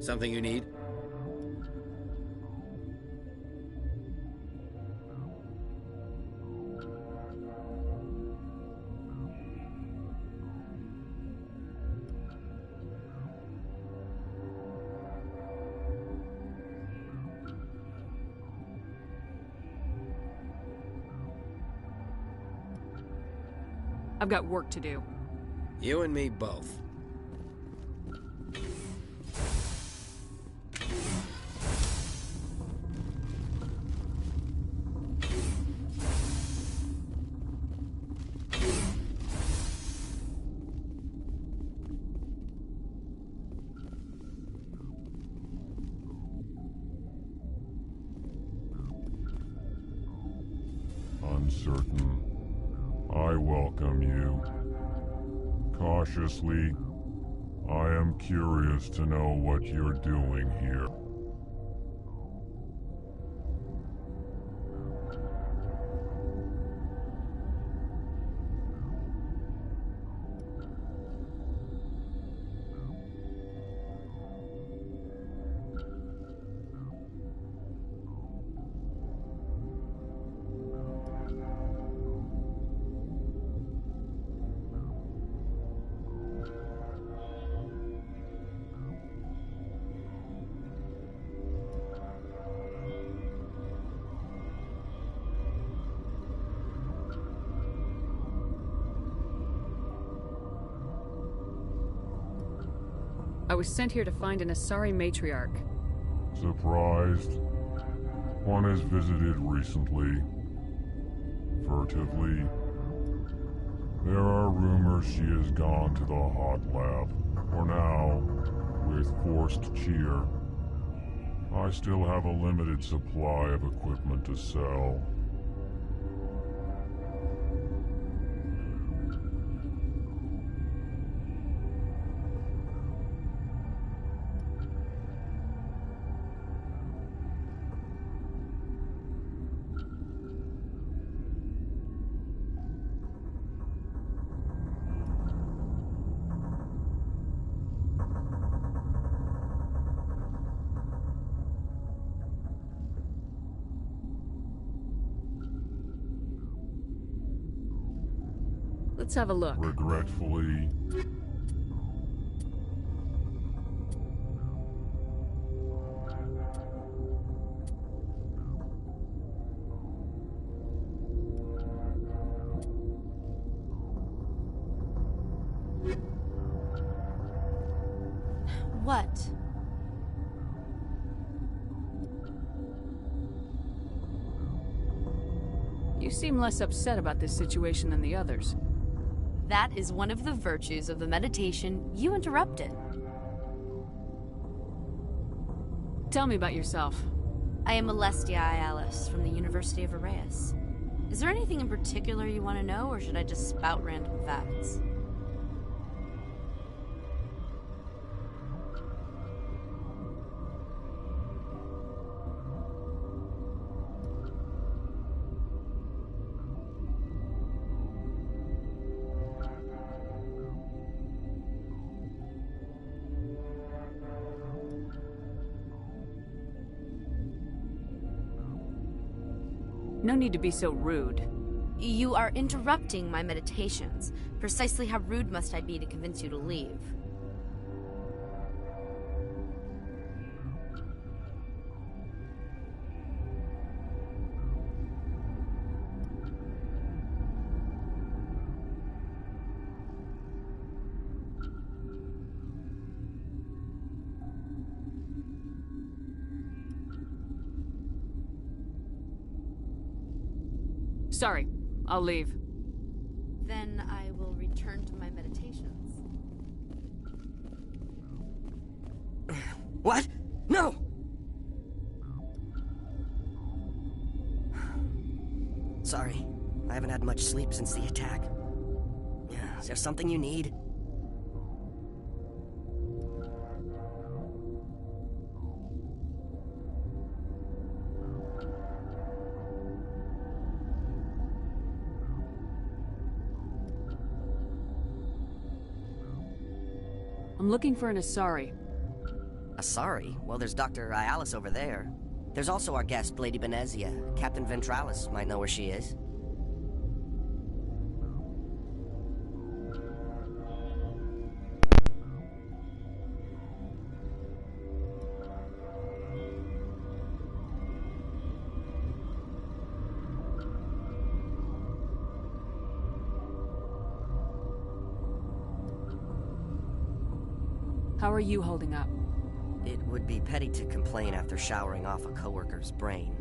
Something you need? I've got work to do. You and me both. Uncertain. I welcome you. Cautiously, I am curious to know what you're doing here. I was sent here to find an Asari matriarch. Surprised? One has visited recently. Furtively. There are rumors she has gone to the hot lab. For now, with forced cheer. I still have a limited supply of equipment to sell. Let's have a look. Regretfully, What? You seem less upset about this situation than the others. That is one of the virtues of the meditation you interrupted. Tell me about yourself. I am Alestia Alice from the University of Arraeus. Is there anything in particular you want to know, or should I just spout random facts? No need to be so rude. You are interrupting my meditations. Precisely how rude must I be to convince you to leave? Sorry, I'll leave. Then I will return to my meditations. What? No! Sorry, I haven't had much sleep since the attack. Is there something you need? I'm looking for an Asari. A sorry. Well, there's Dr. Ayalis over there. There's also our guest, Lady Benezia. Captain Ventralis might know where she is. How are you holding up? It would be petty to complain after showering off a coworker's brain.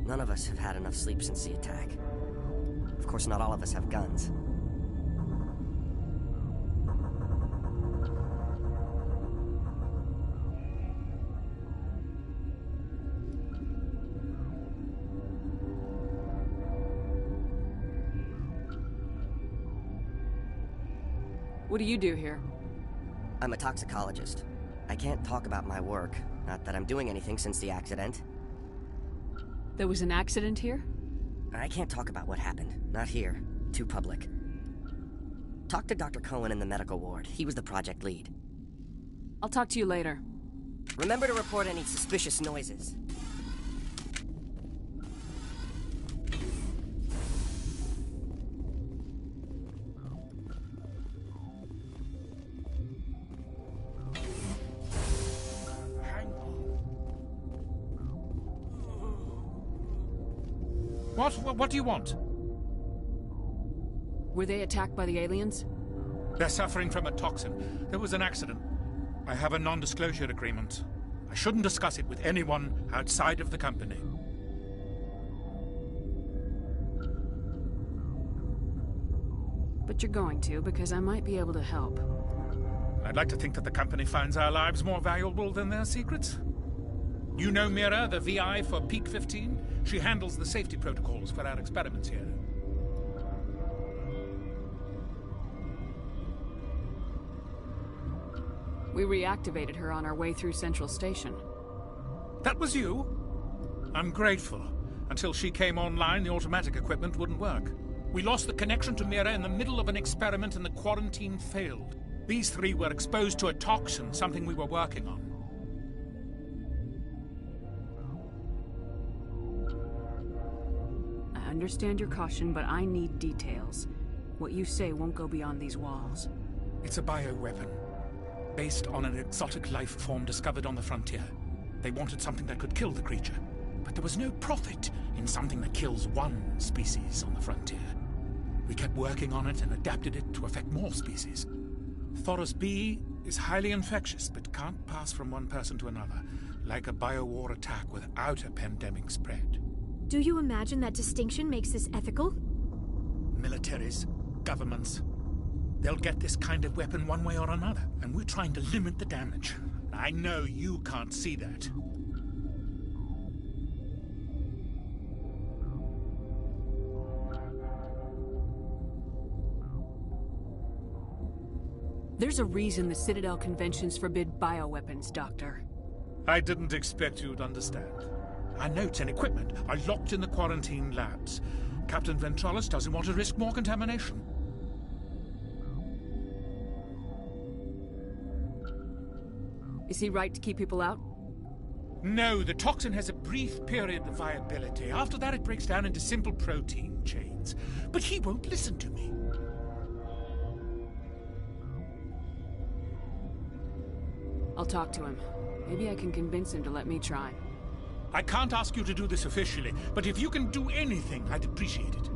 None of us have had enough sleep since the attack. Of course, not all of us have guns. What do you do here? I'm a toxicologist. I can't talk about my work. Not that I'm doing anything since the accident. There was an accident here? I can't talk about what happened. Not here. Too public. Talk to Dr. Cohen in the medical ward. He was the project lead. I'll talk to you later. Remember to report any suspicious noises. What do you want? Were they attacked by the aliens? They're suffering from a toxin. There was an accident. I have a non-disclosure agreement. I shouldn't discuss it with anyone outside of the company. But you're going to, because I might be able to help. I'd like to think that the company finds our lives more valuable than their secrets. You know Mira, the VI for Peak 15? She handles the safety protocols for our experiments here. We reactivated her on our way through Central Station. That was you? I'm grateful. Until she came online, the automatic equipment wouldn't work. We lost the connection to Mira in the middle of an experiment and the quarantine failed. These three were exposed to a toxin, something we were working on. I understand your caution, but I need details. What you say won't go beyond these walls. It's a bioweapon, based on an exotic life form discovered on the frontier. They wanted something that could kill the creature, but there was no profit in something that kills one species on the frontier. We kept working on it and adapted it to affect more species. Thoros B is highly infectious, but can't pass from one person to another, like a biowar attack without a pandemic spread. Do you imagine that distinction makes this ethical? Militaries, governments, they'll get this kind of weapon one way or another, and we're trying to limit the damage. I know you can't see that. There's a reason the Citadel conventions forbid bioweapons, Doctor. I didn't expect you'd understand. Our notes and equipment are locked in the quarantine labs. Captain Ventralis doesn't want to risk more contamination. Is he right to keep people out? No, the toxin has a brief period of viability. After that, it breaks down into simple protein chains. But he won't listen to me. I'll talk to him. Maybe I can convince him to let me try. I can't ask you to do this officially, but if you can do anything, I'd appreciate it.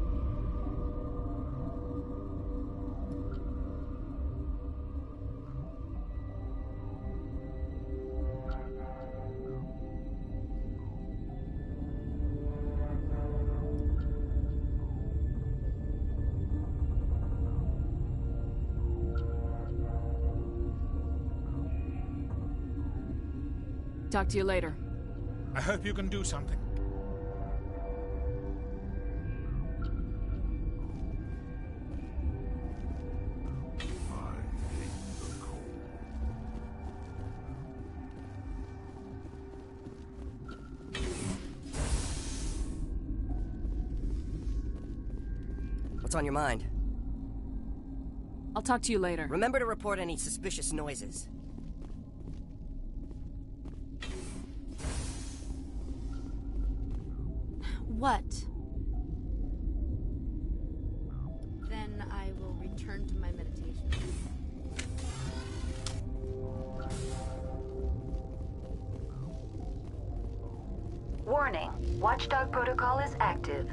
Talk to you later. I hope you can do something. What's on your mind? I'll talk to you later. Remember to report any suspicious noises. What? Then I will return to my meditation. Warning. Watchdog protocol is active.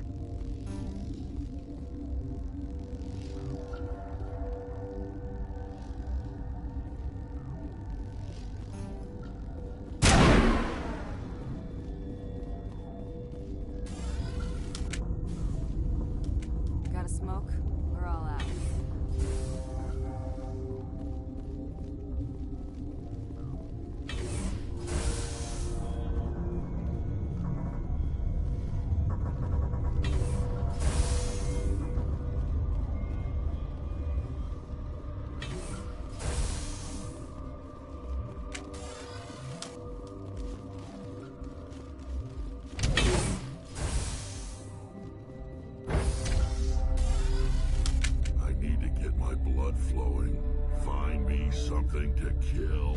Got a smoke? We're all out. I need to get my blood flowing. Find me something to kill.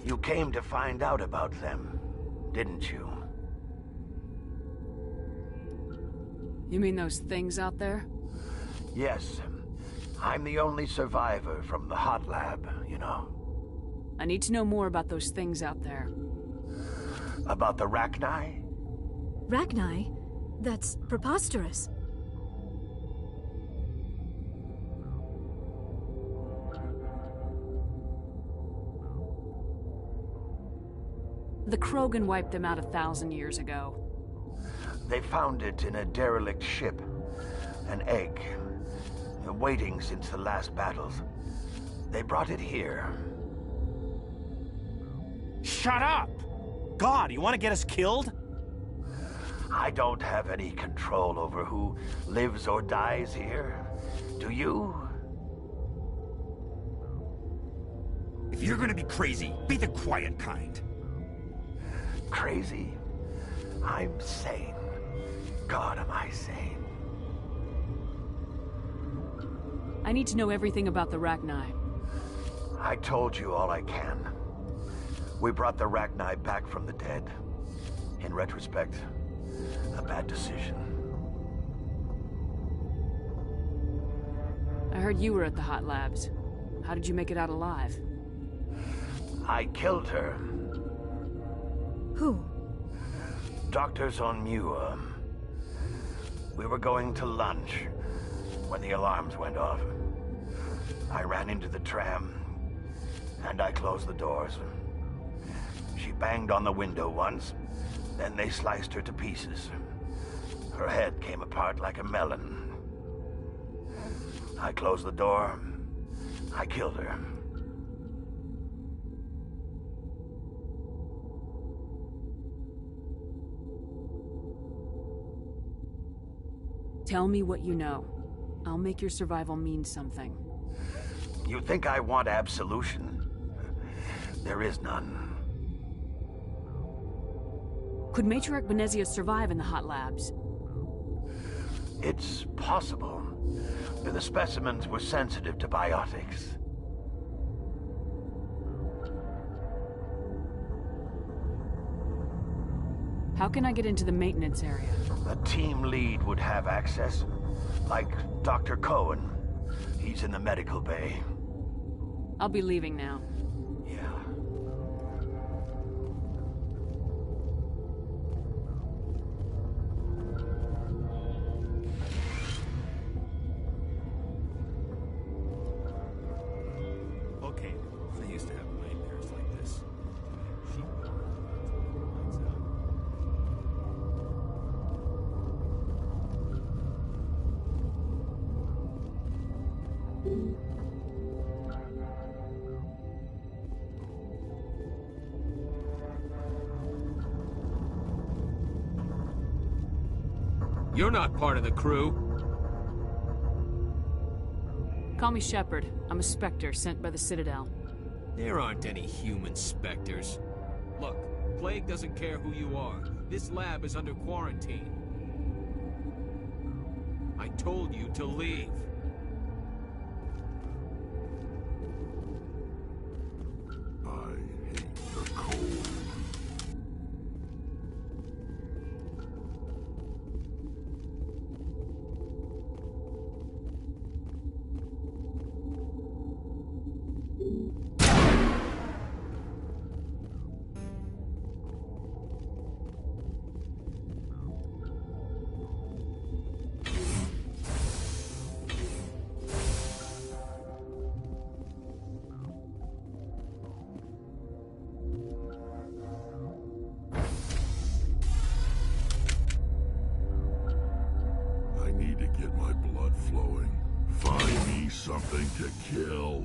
You came to find out about them, didn't you? You mean those things out there? Yes. I'm the only survivor from the hot lab, you know. I need to know more about those things out there. About the Rachni? Rachni? That's preposterous. The Krogan wiped them out 1,000 years ago. They found it in a derelict ship. An egg. Waiting since the last battles. They brought it here. Shut up! God, you want to get us killed? I don't have any control over who lives or dies here. Do you? If you're gonna be crazy, be the quiet kind. Crazy? I'm sane. God, am I sane. I need to know everything about the Rachni. I told you all I can. We brought the Rachni back from the dead. In retrospect, a bad decision. I heard you were at the hot labs. How did you make it out alive? I killed her. Who? Doctors on Muir. We were going to lunch when the alarms went off. I ran into the tram, and I closed the doors. She banged on the window once, then they sliced her to pieces. Her head came apart like a melon. I closed the door. I killed her. Tell me what you know. I'll make your survival mean something. You think I want absolution? There is none. Could Matriarch Benezia survive in the hot labs? It's possible. The specimens were sensitive to biotics. How can I get into the maintenance area? A team lead would have access, like Dr. Cohen. He's in the medical bay. I'll be leaving now. Yeah. Okay, I used to have nightmares like this. You're not part of the crew. Call me Shepard. I'm a Spectre sent by the Citadel. There aren't any human specters. Look, Plague doesn't care who you are. This lab is under quarantine. I told you to leave. I hate the cold. I need to get my blood flowing. Find me something to kill.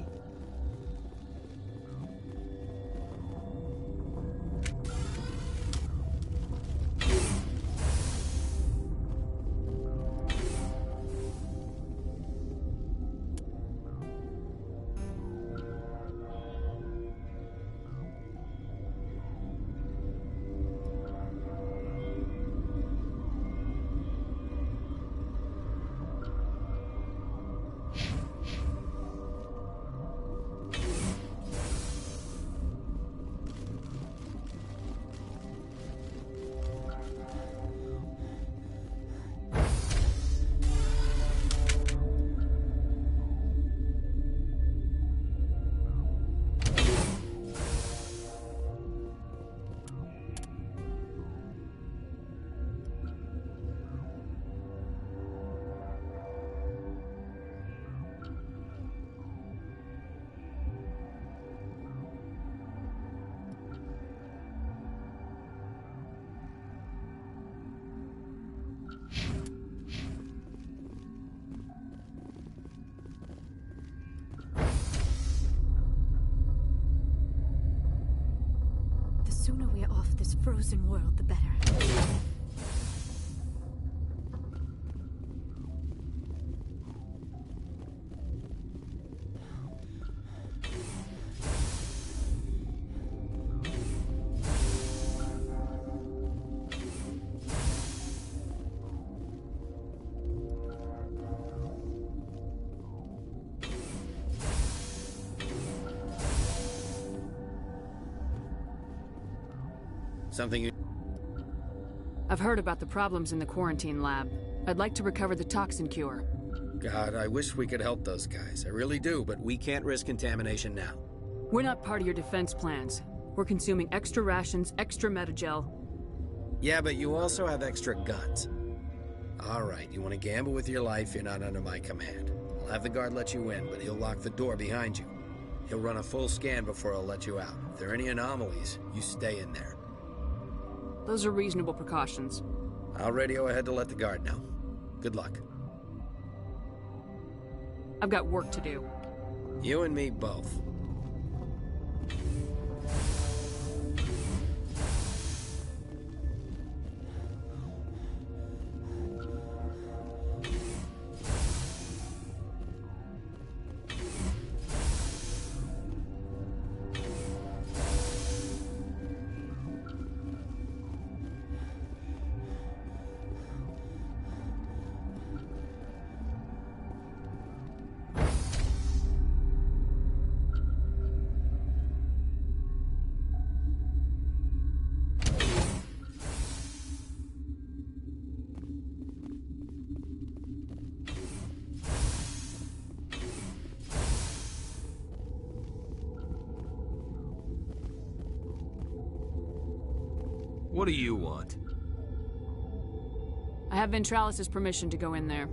The sooner we're off this frozen world, the better. Something you... I've heard about the problems in the quarantine lab. I'd like to recover the toxin cure. God, I wish we could help those guys. I really do, but we can't risk contamination now. We're not part of your defense plans. We're consuming extra rations, extra metagel. Yeah, but you also have extra guns. All right, you want to gamble with your life, you're not under my command. I'll have the guard let you in, but he'll lock the door behind you. He'll run a full scan before he'll let you out. If there are any anomalies, you stay in there. Those are reasonable precautions. I'll radio ahead to let the guard know. Good luck. I've got work to do. You and me both. What do you want? I have Ventralis's permission to go in there.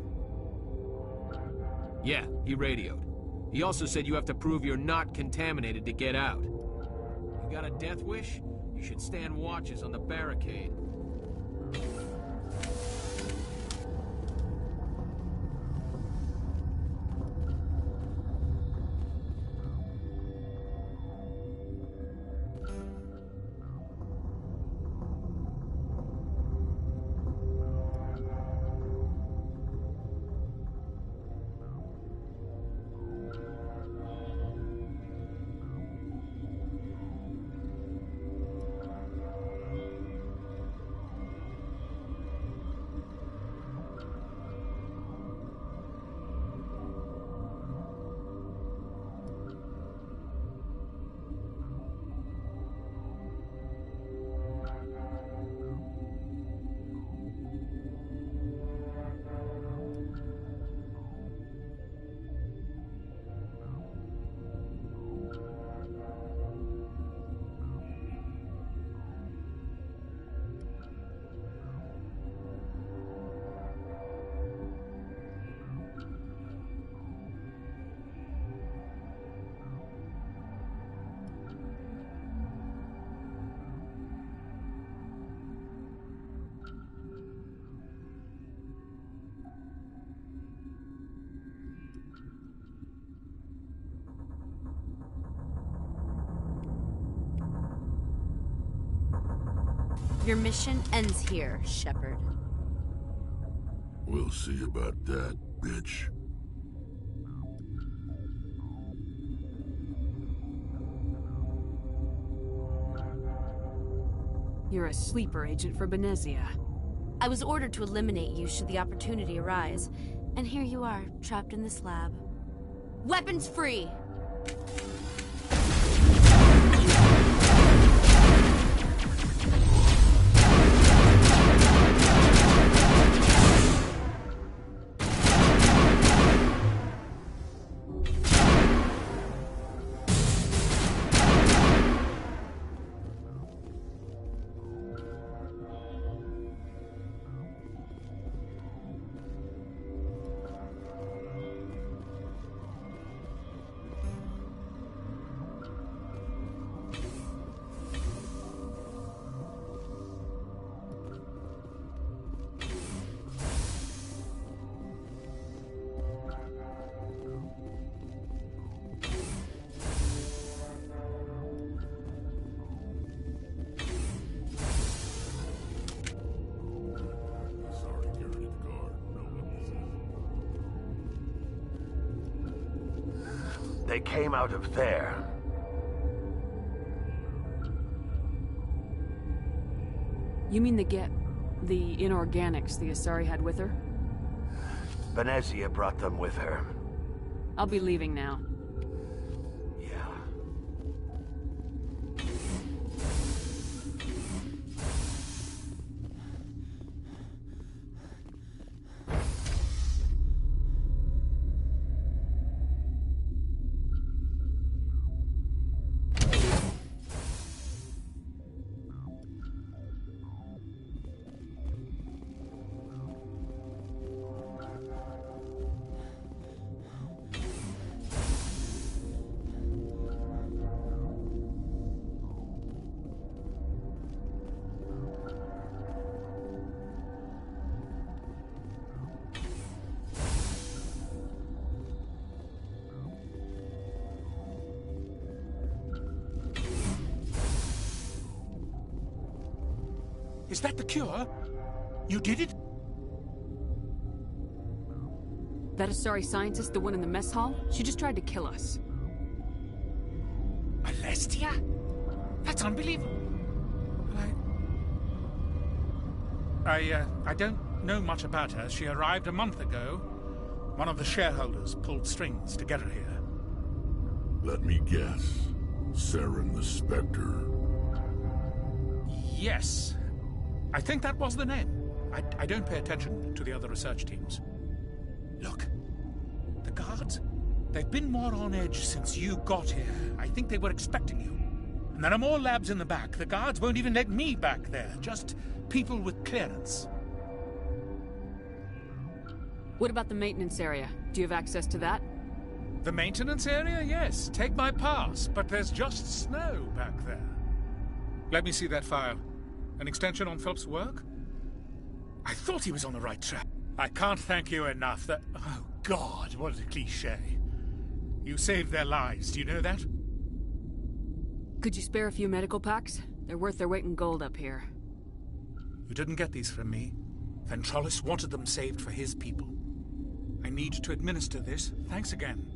Yeah, he radioed. He also said you have to prove you're not contaminated to get out. You got a death wish? You should stand watches on the barricade. Your mission ends here, Shepard. We'll see about that, bitch. You're a sleeper agent for Benezia. I was ordered to eliminate you should the opportunity arise, and here you are, trapped in this lab. Weapons free! They came out of there. You mean the inorganics the Asari had with her? Benezia brought them with her. I'll be leaving now. Is that the cure? You did it? That Asari scientist, the one in the mess hall? She just tried to kill us. Alestia? That's unbelievable. I don't know much about her. She arrived a month ago. One of the shareholders pulled strings to get her here. Let me guess. Saren the Spectre. Yes. I think that was the name. I don't pay attention to the other research teams. Look, the guards, they've been more on edge since you got here. I think they were expecting you. And there are more labs in the back. The guards won't even let me back there. Just people with clearance. What about the maintenance area? Do you have access to that? The maintenance area? Yes. Take my pass. But there's just snow back there. Let me see that file. An extension on Phelps' work? I thought he was on the right track. I can't thank you enough that... Oh, God, what a cliché. You saved their lives, do you know that? Could you spare a few medical packs? They're worth their weight in gold up here. You didn't get these from me. Ventrolis wanted them saved for his people. I need to administer this. Thanks again.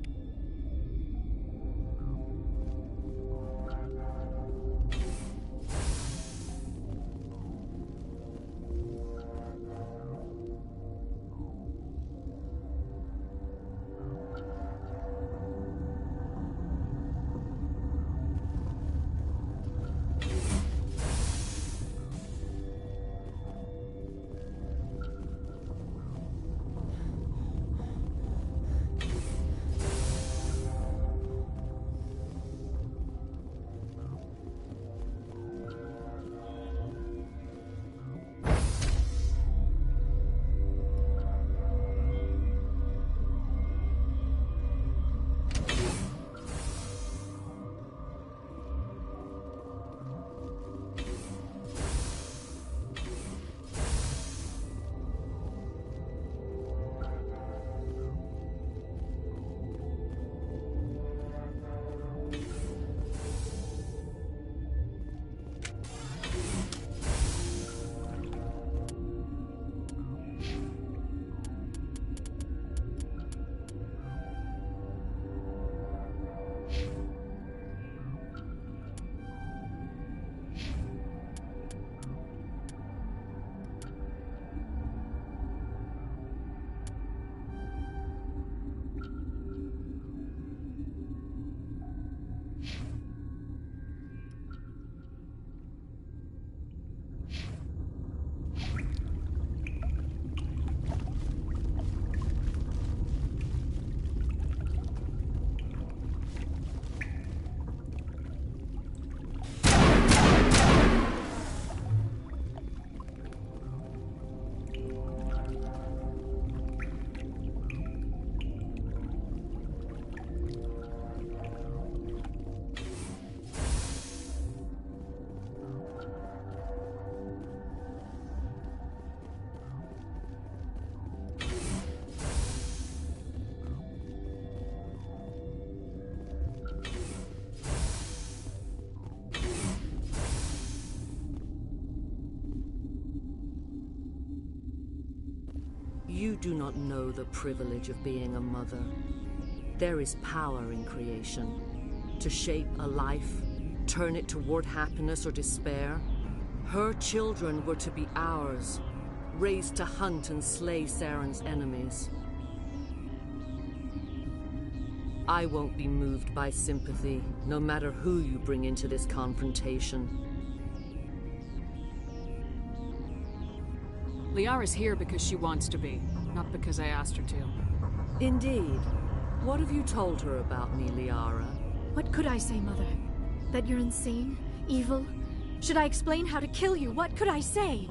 You do not know the privilege of being a mother. There is power in creation. To shape a life, turn it toward happiness or despair. Her children were to be ours, raised to hunt and slay Saren's enemies. I won't be moved by sympathy, no matter who you bring into this confrontation. Liara's here because she wants to be, not because I asked her to. Indeed. What have you told her about me, Liara? What could I say, Mother? That you're insane? Evil? Should I explain how to kill you? What could I say?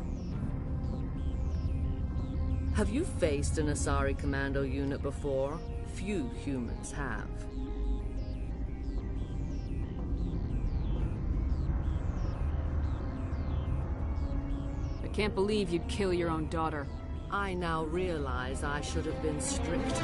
Have you faced an Asari commando unit before? Few humans have. I can't believe you'd kill your own daughter. I now realize I should have been stricter.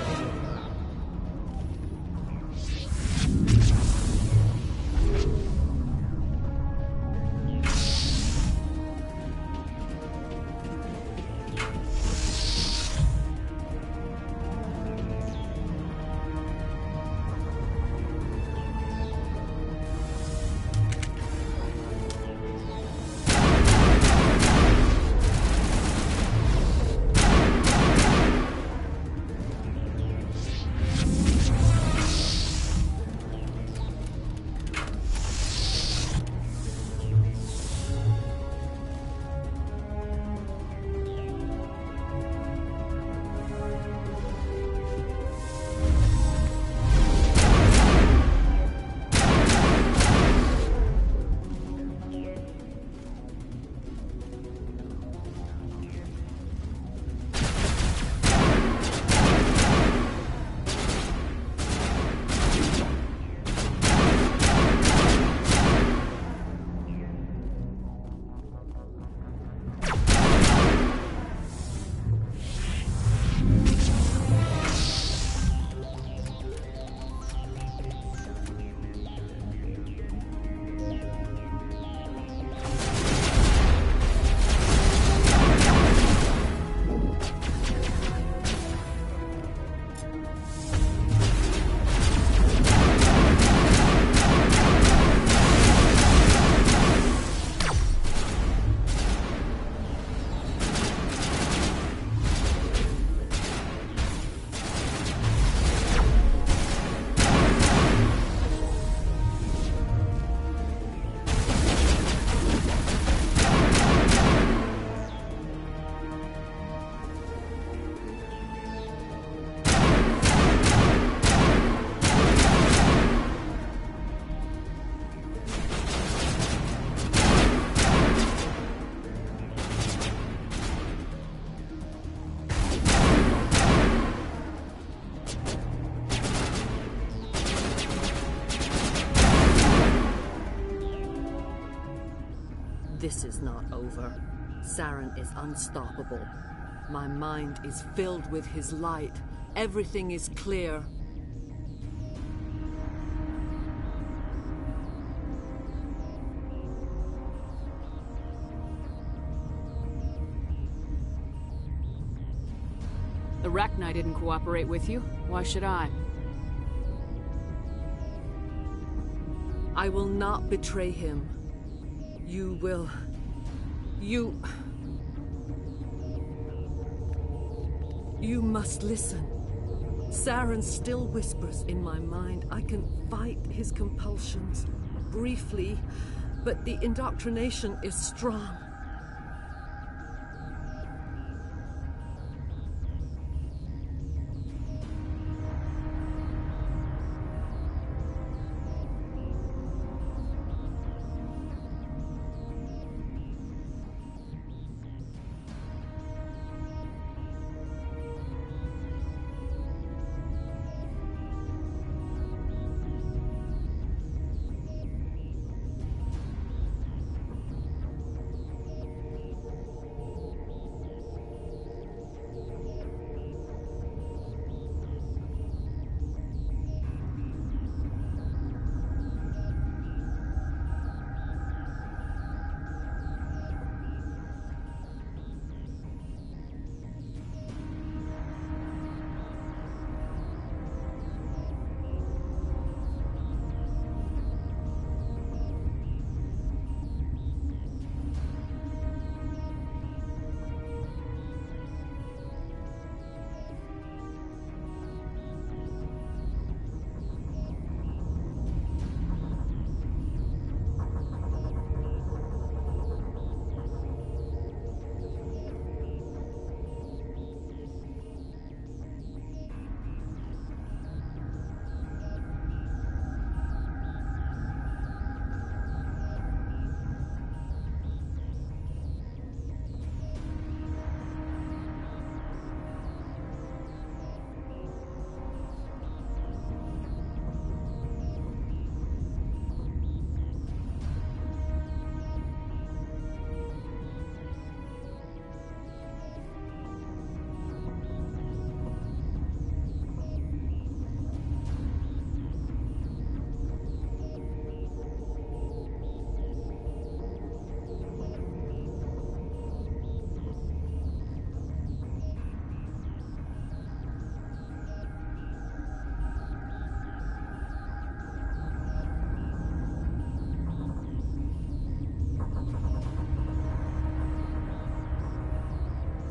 This is not over. Saren is unstoppable. My mind is filled with his light. Everything is clear. The Rachni didn't cooperate with you. Why should I? I will not betray him. You will... You must listen. Saren still whispers in my mind. I can fight his compulsions, briefly, but the indoctrination is strong.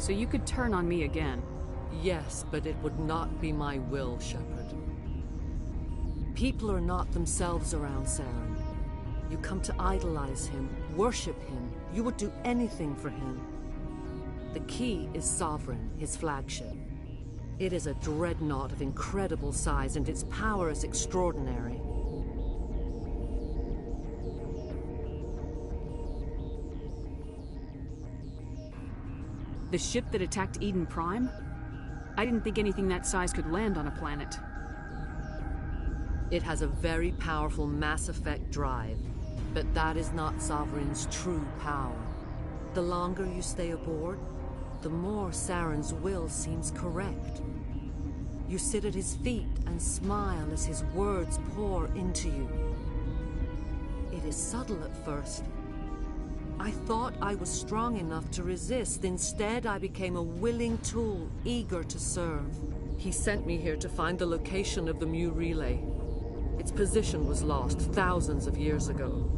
So you could turn on me again? Yes, but it would not be my will, Shepard. People are not themselves around Saren. You come to idolize him, worship him. You would do anything for him. The key is Sovereign, his flagship. It is a dreadnought of incredible size, and its power is extraordinary. The ship that attacked Eden Prime? I didn't think anything that size could land on a planet. It has a very powerful Mass Effect drive, but that is not Sovereign's true power. The longer you stay aboard, the more Saren's will seems correct. You sit at his feet and smile as his words pour into you. It is subtle at first. I thought I was strong enough to resist. Instead, I became a willing tool, eager to serve. He sent me here to find the location of the Mu relay. Its position was lost thousands of years ago.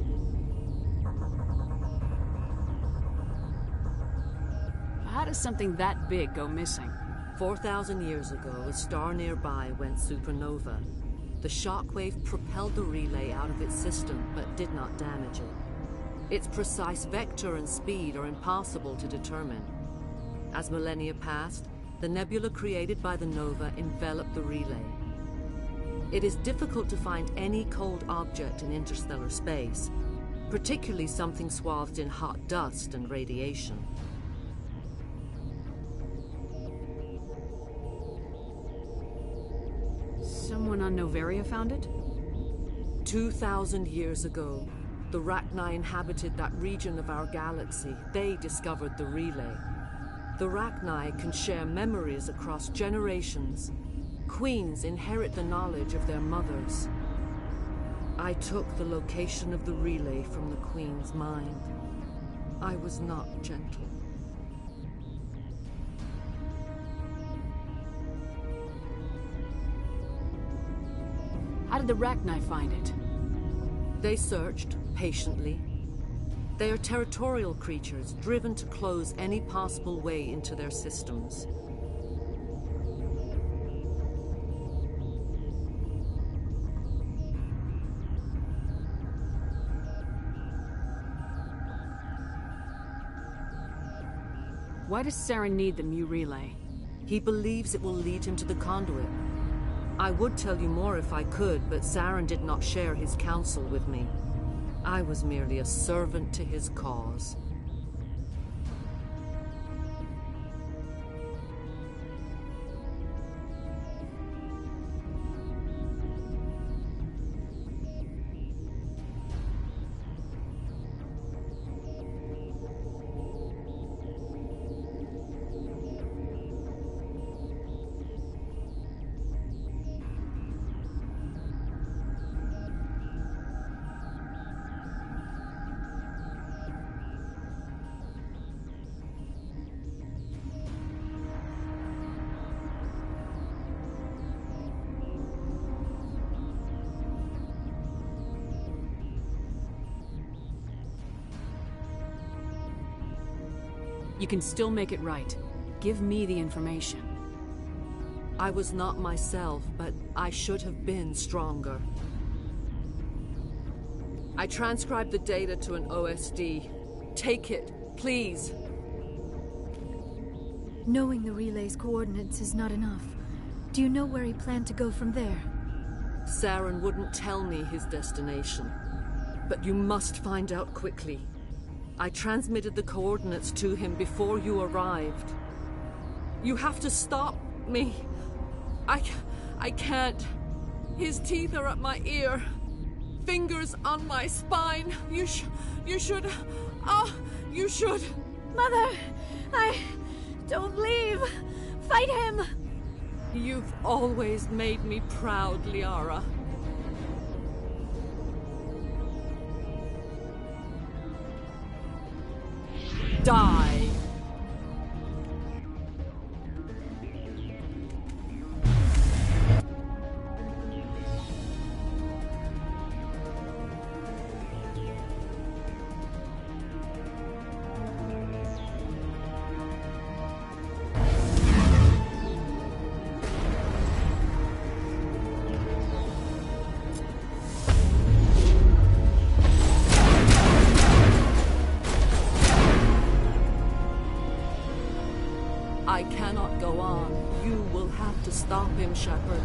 How does something that big go missing? 4,000 years ago, a star nearby went supernova. The shockwave propelled the relay out of its system, but did not damage it. Its precise vector and speed are impossible to determine. As millennia passed, the nebula created by the nova enveloped the relay. It is difficult to find any cold object in interstellar space, particularly something swathed in hot dust and radiation. Someone on Noveria found it? 2,000 years ago, the Rachni inhabited that region of our galaxy. They discovered the relay. The Rachni can share memories across generations. Queens inherit the knowledge of their mothers. I took the location of the relay from the Queen's mind. I was not gentle. How did the Rachni find it? They searched, patiently. They are territorial creatures, driven to close any possible way into their systems. Why does Saren need the Mu relay? He believes it will lead him to the conduit. I would tell you more if I could, but Saren did not share his counsel with me. I was merely a servant to his cause. You can still make it right. Give me the information. I was not myself, but I should have been stronger. I transcribed the data to an OSD. Take it, please. Knowing the relay's coordinates is not enough. Do you know where he planned to go from there? Saren wouldn't tell me his destination. But you must find out quickly. I transmitted the coordinates to him before you arrived. You have to stop me. I can't. His teeth are at my ear. Fingers on my spine. You should... you should... Mother! Don't leave! Fight him! You've always made me proud, Liara. Die! cannot go on. You will have to stop him, Shepard.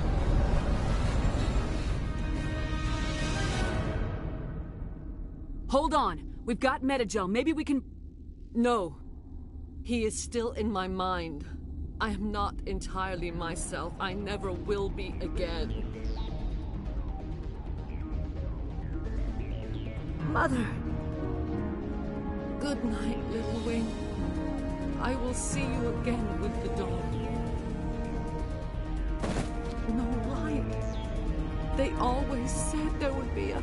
Hold on. We've got Metagel. Maybe we can... No. He is still in my mind. I am not entirely myself. I never will be again. Mother! Good night, little wing. I will see you again with the dawn. No light. They always said there would be a...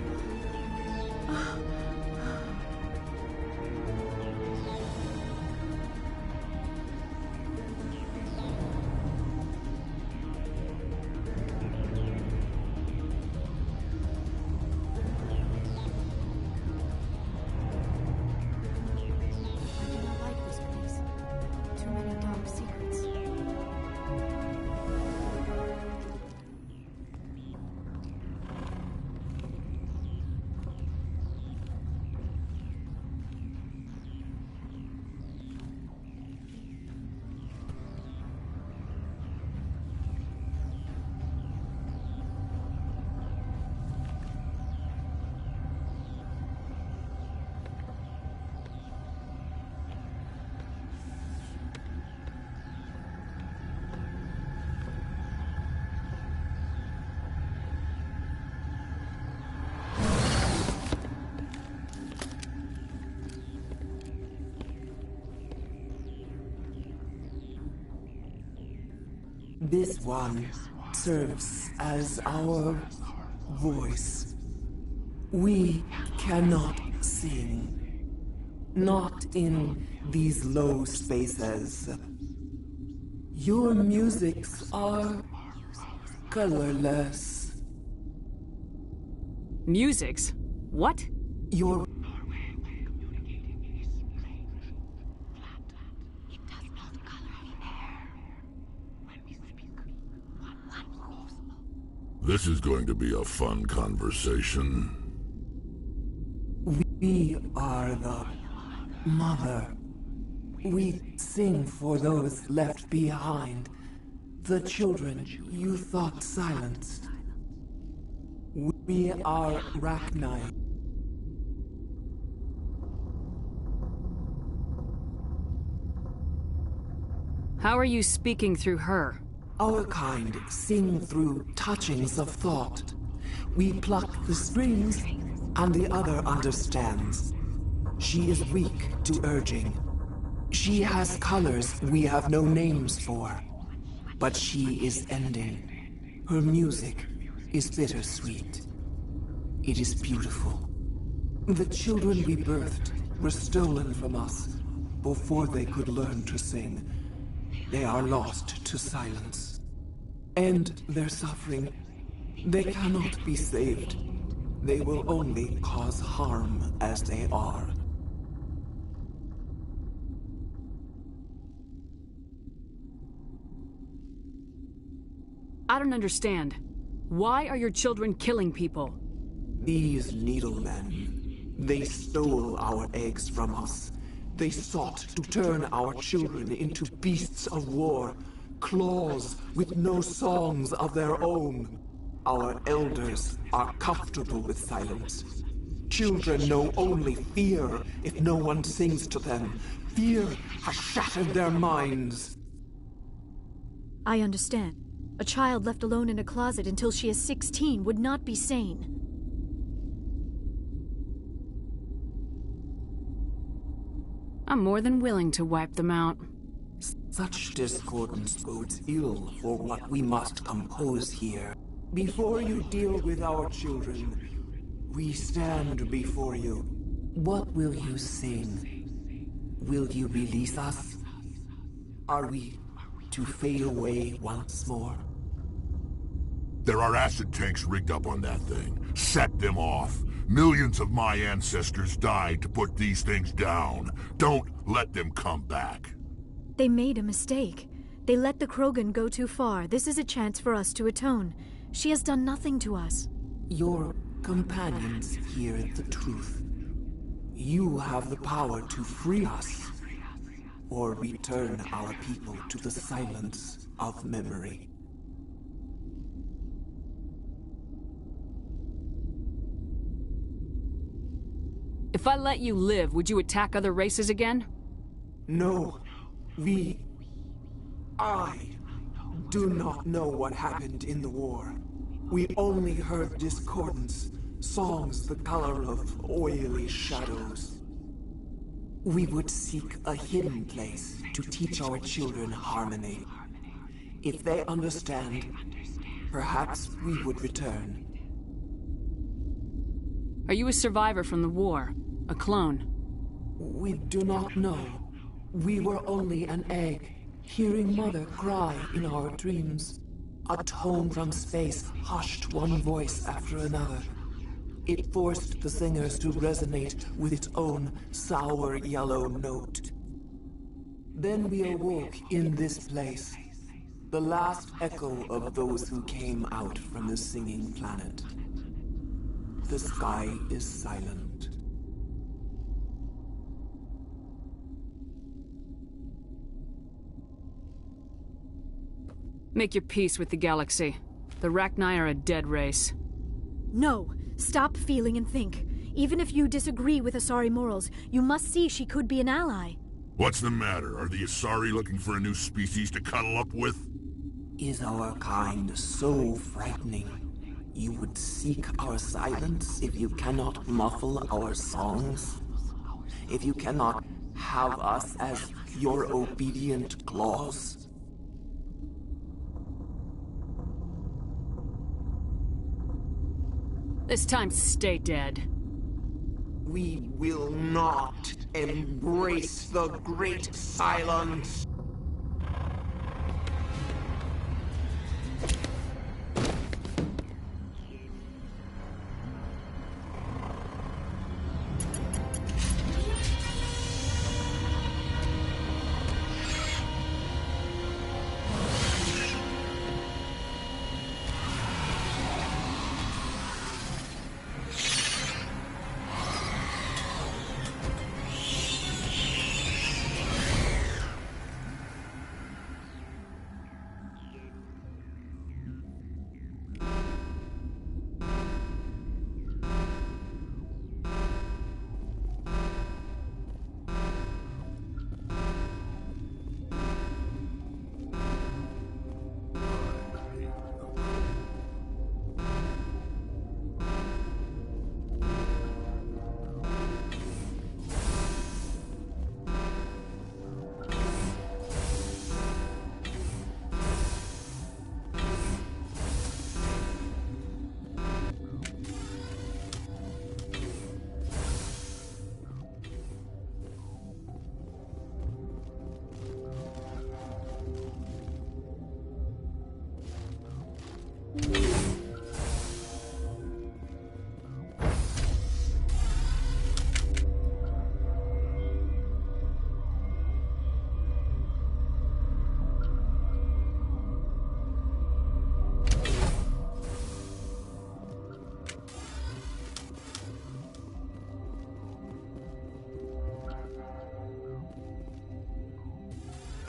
This one serves as our voice. We cannot sing. Not in these low spaces. Your musics are colorless. Musics? What? Your This is going to be a fun conversation. We are the mother. We sing for those left behind. The children you thought silenced. We are Rachni. How are you speaking through her? Our kind sing through touchings of thought. We pluck the strings, and the other understands. She is weak to urging. She has colors we have no names for. But she is ending. Her music is bittersweet. It is beautiful. The children we birthed were stolen from us before they could learn to sing. They are lost to silence. End their suffering. They cannot be saved. They will only cause harm as they are. I don't understand. Why are your children killing people? These needlemen, they stole our eggs from us. They sought to turn our children into beasts of war, claws with no songs of their own. Our elders are comfortable with silence. Children know only fear if no one sings to them. Fear has shattered their minds. I understand. A child left alone in a closet until she is 16 would not be sane. I'm more than willing to wipe them out. Such discordance bodes ill for what we must compose here. Before you deal with our children, we stand before you. What will you sing? Will you release us? Are we to fade away once more? There are acid tanks rigged up on that thing. Set them off. Millions of my ancestors died to put these things down. Don't let them come back. They made a mistake. They let the Krogan go too far. This is a chance for us to atone. She has done nothing to us. Your companions hear the truth. You have the power to free us. or return our people to the silence of memory. If I let you live, would you attack other races again? No, I do not know what happened in the war. We only heard discordance, songs the color of oily shadows. We would seek a hidden place to teach our children harmony. If they understand, perhaps we would return. Are you a survivor from the war? A clone? We do not know. We were only an egg, hearing Mother cry in our dreams. A tone from space hushed one voice after another. It forced the singers to resonate with its own sour yellow note. Then we awoke in this place, the last echo of those who came out from the singing planet. The sky is silent. Make your peace with the galaxy. The Rachni are a dead race. No. Stop feeling and think. Even if you disagree with Asari morals, you must see she could be an ally. What's the matter? Are the Asari looking for a new species to cuddle up with? Is our kind so frightening? You would seek our silence if you cannot muffle our songs? If you cannot have us as your obedient claws? This time, stay dead. We will not embrace the great silence.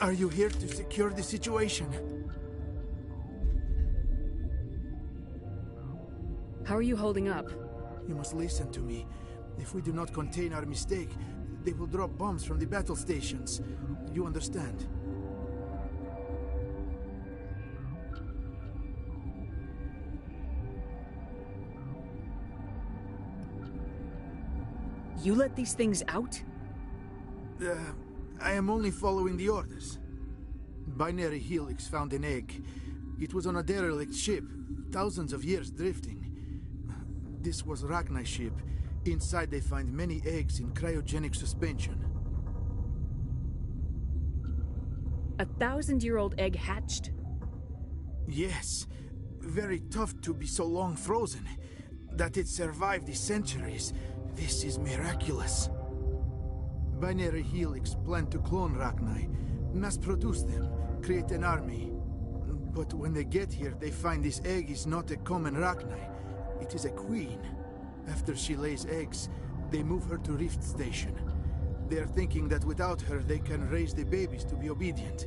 Are you here to secure the situation? How are you holding up? You must listen to me. If we do not contain our mistake, they will drop bombs from the battle stations. You understand? You let these things out? I am only following the orders. Binary Helix found an egg. It was on a derelict ship, thousands of years drifting. This was Rachni's ship. Inside they find many eggs in cryogenic suspension. 1,000-year-old egg hatched? Yes. Very tough to be so long frozen. That it survived the centuries. This is miraculous. Binary Helix planned to clone Rachni, mass-produce them, create an army. But when they get here, they find this egg is not a common Rachni. It is a queen. After she lays eggs, they move her to Rift Station. They're thinking that without her, they can raise the babies to be obedient.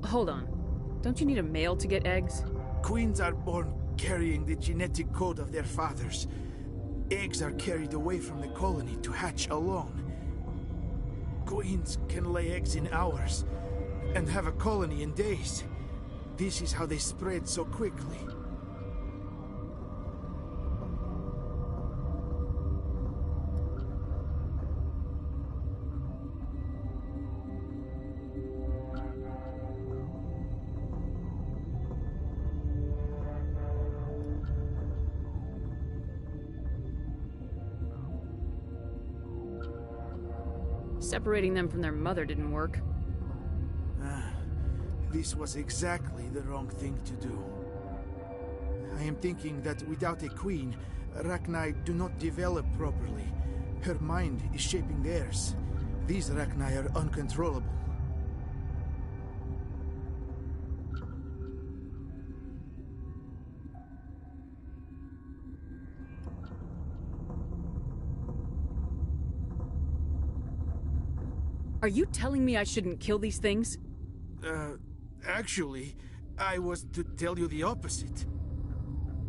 Hold on. Don't you need a male to get eggs? Queens are born carrying the genetic code of their fathers. Eggs are carried away from the colony to hatch alone. Queens can lay eggs in hours and have a colony in days. This is how they spread so quickly. Separating them from their mother didn't work. This was exactly the wrong thing to do. I am thinking that without a queen, Rachni do not develop properly. Her mind is shaping theirs. These Rachni are uncontrollable. Are you telling me I shouldn't kill these things? Actually, I was to tell you the opposite.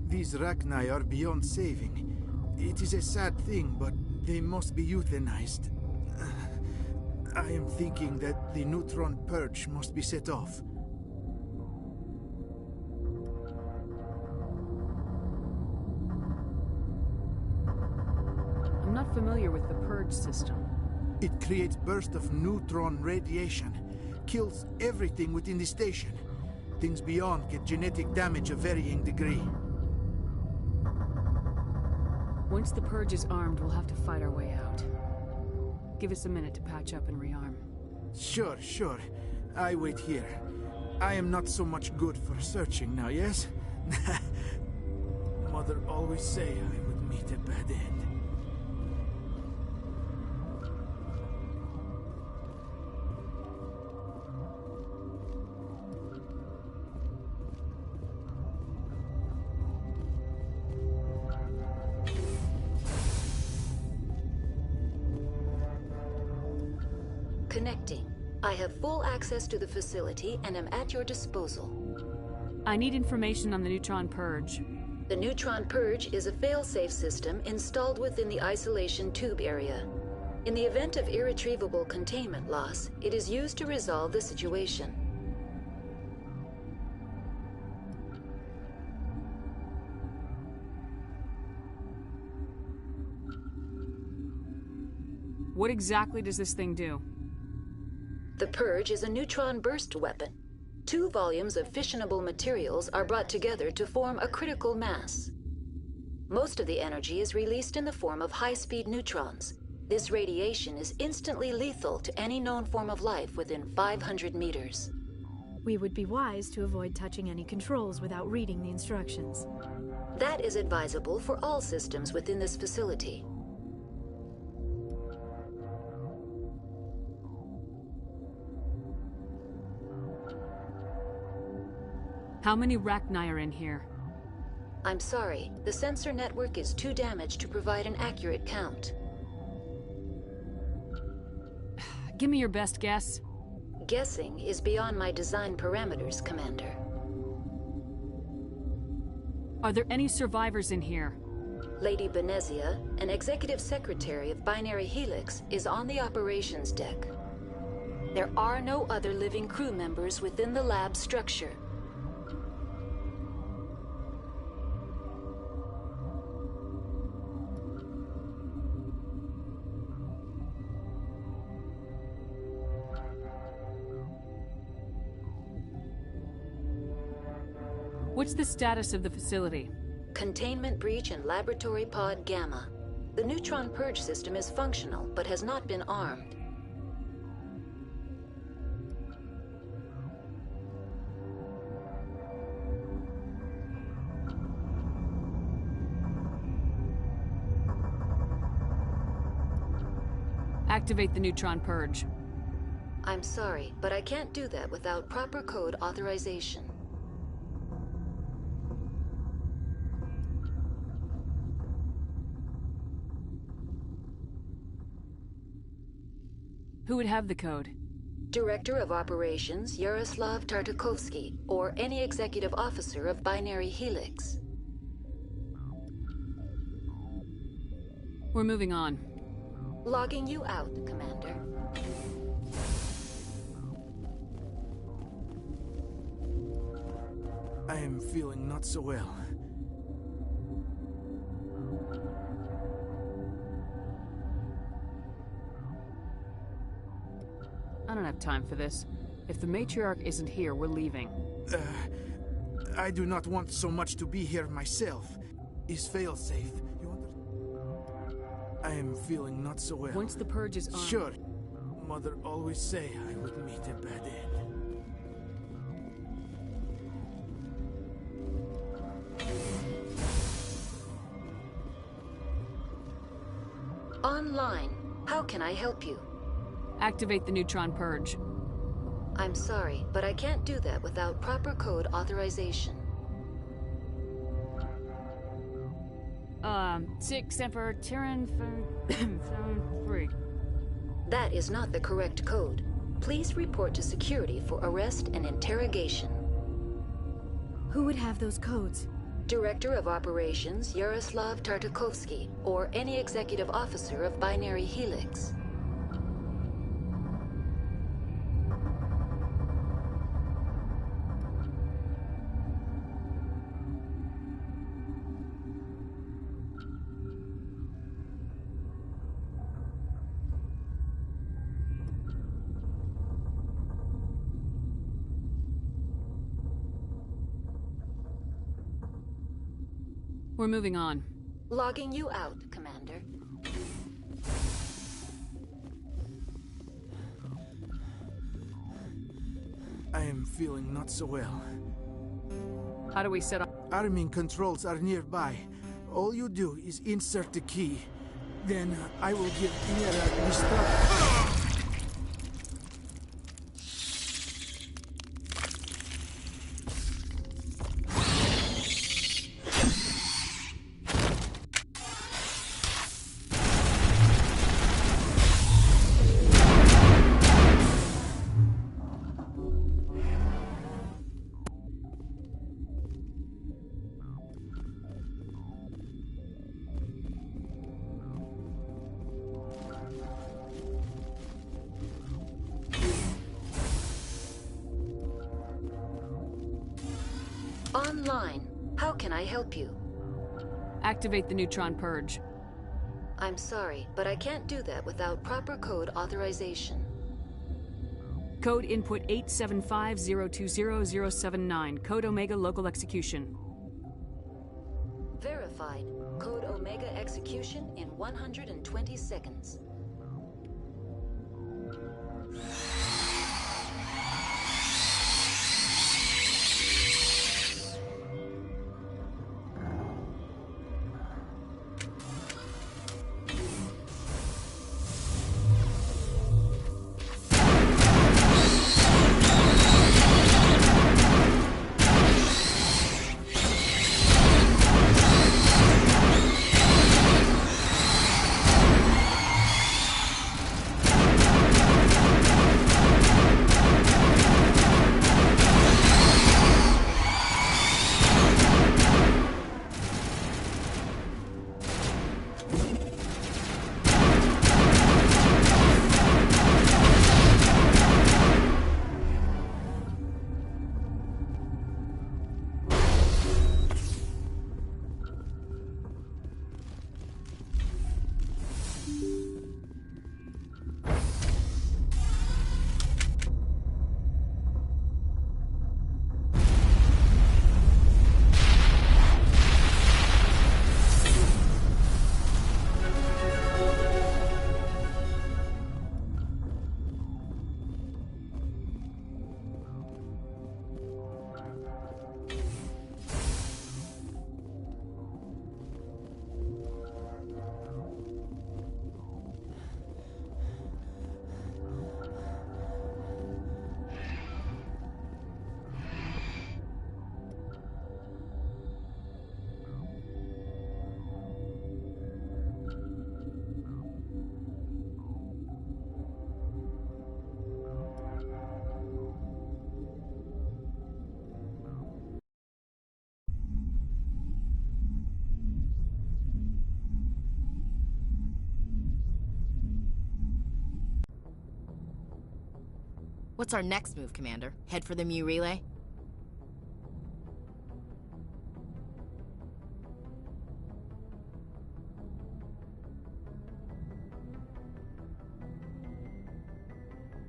These Rachni are beyond saving. It is a sad thing, but they must be euthanized. I am thinking that the neutron purge must be set off. I'm not familiar with the purge system. It creates bursts of neutron radiation, kills everything within the station. Things beyond get genetic damage of varying degree. Once the purge is armed, we'll have to fight our way out. Give us a minute to patch up and rearm. Sure. I wait here. I am not so much good for searching now, yes? Mother always say I would meet a bad end. Connecting. I have full access to the facility and am at your disposal. I need information on the neutron purge. The neutron purge is a fail-safe system installed within the isolation tube area. In the event of irretrievable containment loss, it is used to resolve the situation. What exactly does this thing do? The purge is a neutron burst weapon. 2 volumes of fissionable materials are brought together to form a critical mass. Most of the energy is released in the form of high-speed neutrons. This radiation is instantly lethal to any known form of life within 500 meters. We would be wise to avoid touching any controls without reading the instructions. That is advisable for all systems within this facility. How many Rachni are in here? I'm sorry, the sensor network is too damaged to provide an accurate count. Give me your best guess. Guessing is beyond my design parameters, Commander. Are there any survivors in here? Lady Benezia, an executive secretary of Binary Helix, is on the operations deck. There are no other living crew members within the lab structure. What's the status of the facility? Containment breach in Laboratory Pod Gamma. The neutron purge system is functional, but has not been armed. Activate the neutron purge. I'm sorry, but I can't do that without proper code authorization. Who would have the code? Director of Operations Yaroslav Tartakovsky, or any executive officer of Binary Helix. We're moving on. Logging you out, Commander. I am feeling not so well. I don't have time for this. If the matriarch isn't here, we're leaving. I do not want so much to be here myself. Is fail-safe. I am feeling not so well. Once the purge is on... Sure. Mother always say I would meet a bad end. Online. How can I help you? Activate the neutron purge. I'm sorry, but I can't do that without proper code authorization. 6 Emperor Tyrann 3. That is not the correct code. Please report to security for arrest and interrogation. Who would have those codes? Director of Operations Yaroslav Tartakovsky, or any executive officer of Binary Helix. We're moving on. Logging you out, Commander. I am feeling not so well. How do we set up? Arming controls are nearby. All you do is insert the key. Then I will give Mira instructions. Online. How can I help you? Activate the neutron purge. I'm sorry, but I can't do that without proper code authorization. Code input 875020079. Code Omega local execution. Verified. Code Omega execution in 120 seconds. What's our next move, Commander? Head for the Mu relay?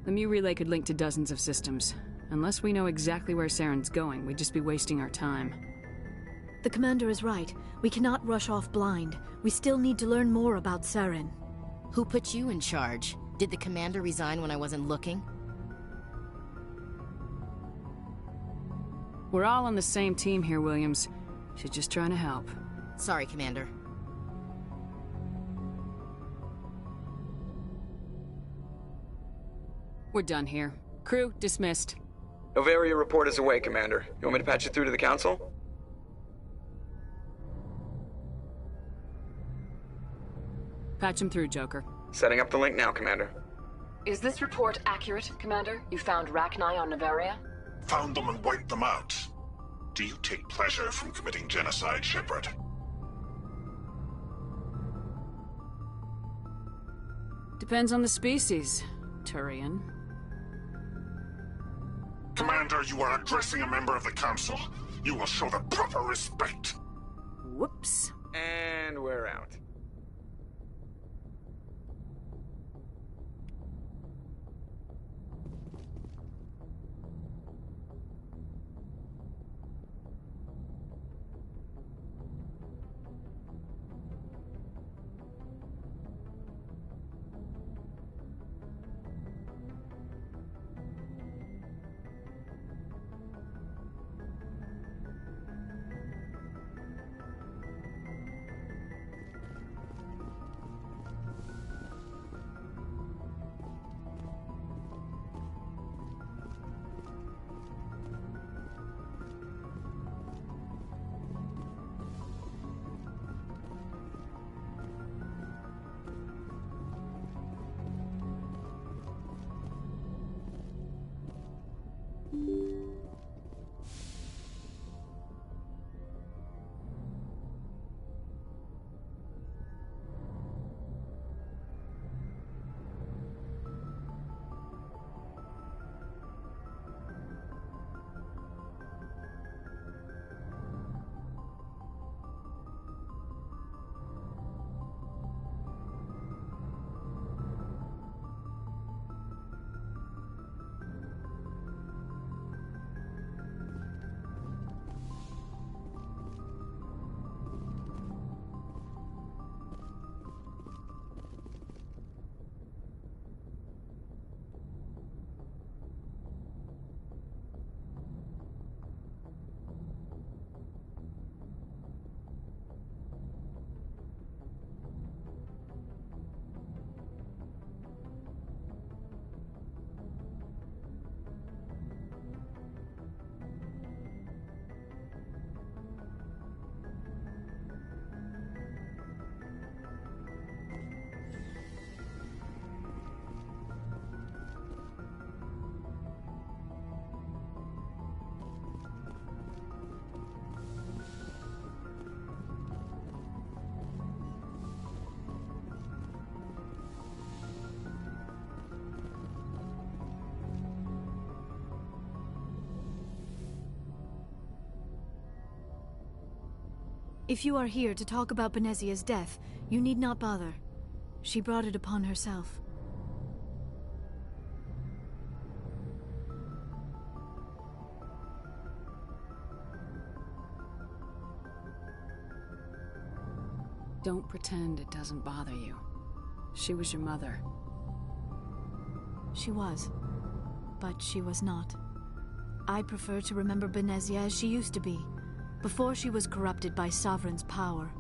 The Mu relay could link to dozens of systems. Unless we know exactly where Saren's going, we'd just be wasting our time. The commander is right. We cannot rush off blind. We still need to learn more about Saren. Who put you in charge? Did the commander resign when I wasn't looking? We're all on the same team here, Williams. She's just trying to help. Sorry, Commander. We're done here. Crew, dismissed. Novaria report is away, Commander. You want me to patch it through to the Council? Patch him through, Joker. Setting up the link now, Commander. Is this report accurate, Commander? You found Rachni on Novaria? Found them and wiped them out. Do you take pleasure from committing genocide, Shepard? Depends on the species, Turian. Commander, you are addressing a member of the Council. You will show the proper respect. Whoops. And we're out. If you are here to talk about Benezia's death, you need not bother. She brought it upon herself. Don't pretend it doesn't bother you. She was your mother. She was. But she was not. I prefer to remember Benezia as she used to be, before she was corrupted by Sovereign's power.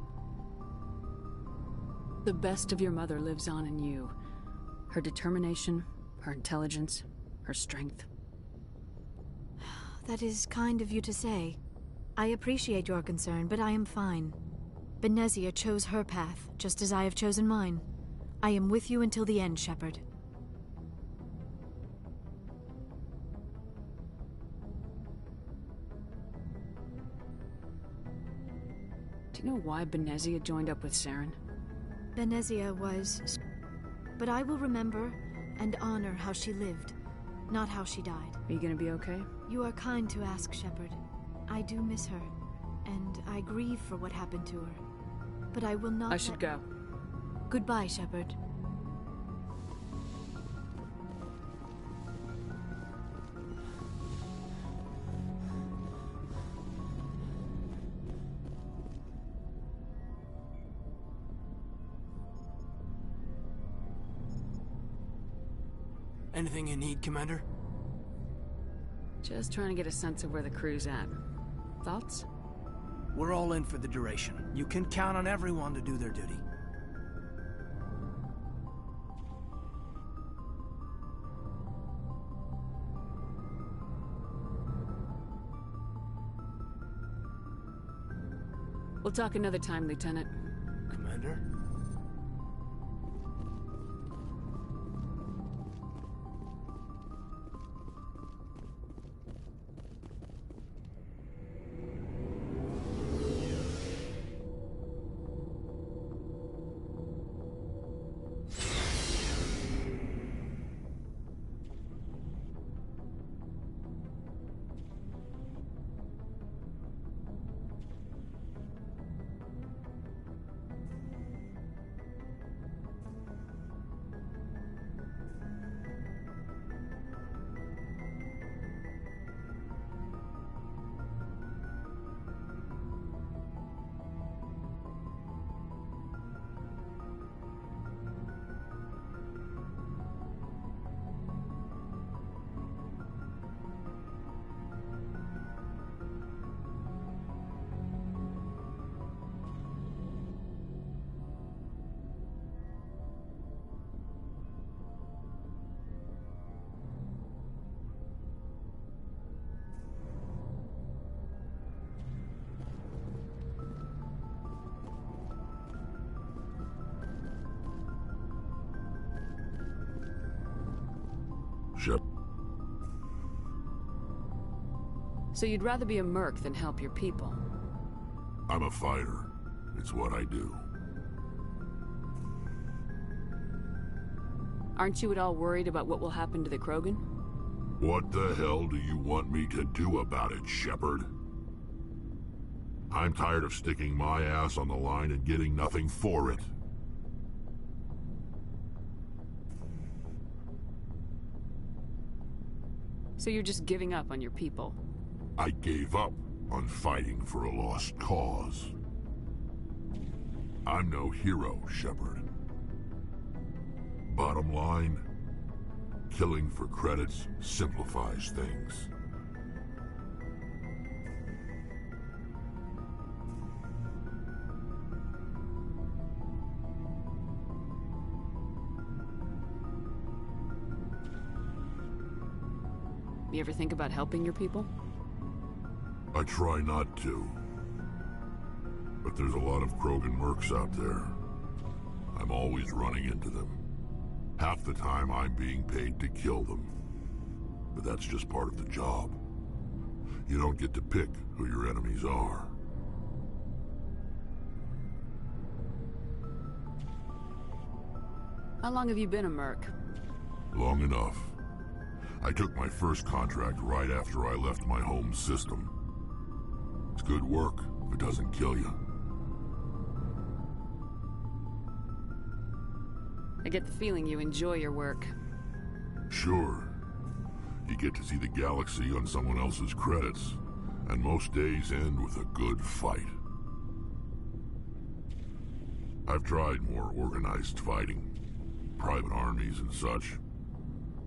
The best of your mother lives on in you. Her determination, her intelligence, her strength. That is kind of you to say. I appreciate your concern, but I am fine. Benezia chose her path, just as I have chosen mine. I am with you until the end, Shepard. Do you know why Benezia joined up with Saren? Benezia was... But I will remember and honor how she lived. not how she died. Are you gonna be okay? You are kind to ask, Shepard. I do miss her, and I grieve for what happened to her. But I will not I should go. Goodbye, Shepard. Anything you need, Commander? Just trying to get a sense of where the crew's at. Thoughts? We're all in for the duration. You can count on everyone to do their duty. We'll talk another time, Lieutenant. Commander? Shep. So you'd rather be a merc than help your people? I'm a fighter. It's what I do. Aren't you at all worried about what will happen to the Krogan? What the hell do you want me to do about it, Shepard? I'm tired of sticking my ass on the line and getting nothing for it. So you're just giving up on your people? I gave up on fighting for a lost cause. I'm no hero, Shepard. Bottom line, killing for credits simplifies things. You ever think about helping your people? I try not to. But there's a lot of Krogan mercs out there. I'm always running into them. Half the time I'm being paid to kill them. But that's just part of the job. You don't get to pick who your enemies are. How long have you been a merc? Long enough. I took my first contract right after I left my home system. It's good work if it doesn't kill you. I get the feeling you enjoy your work. Sure. You get to see the galaxy on someone else's credits, and most days end with a good fight. I've tried more organized fighting, private armies and such,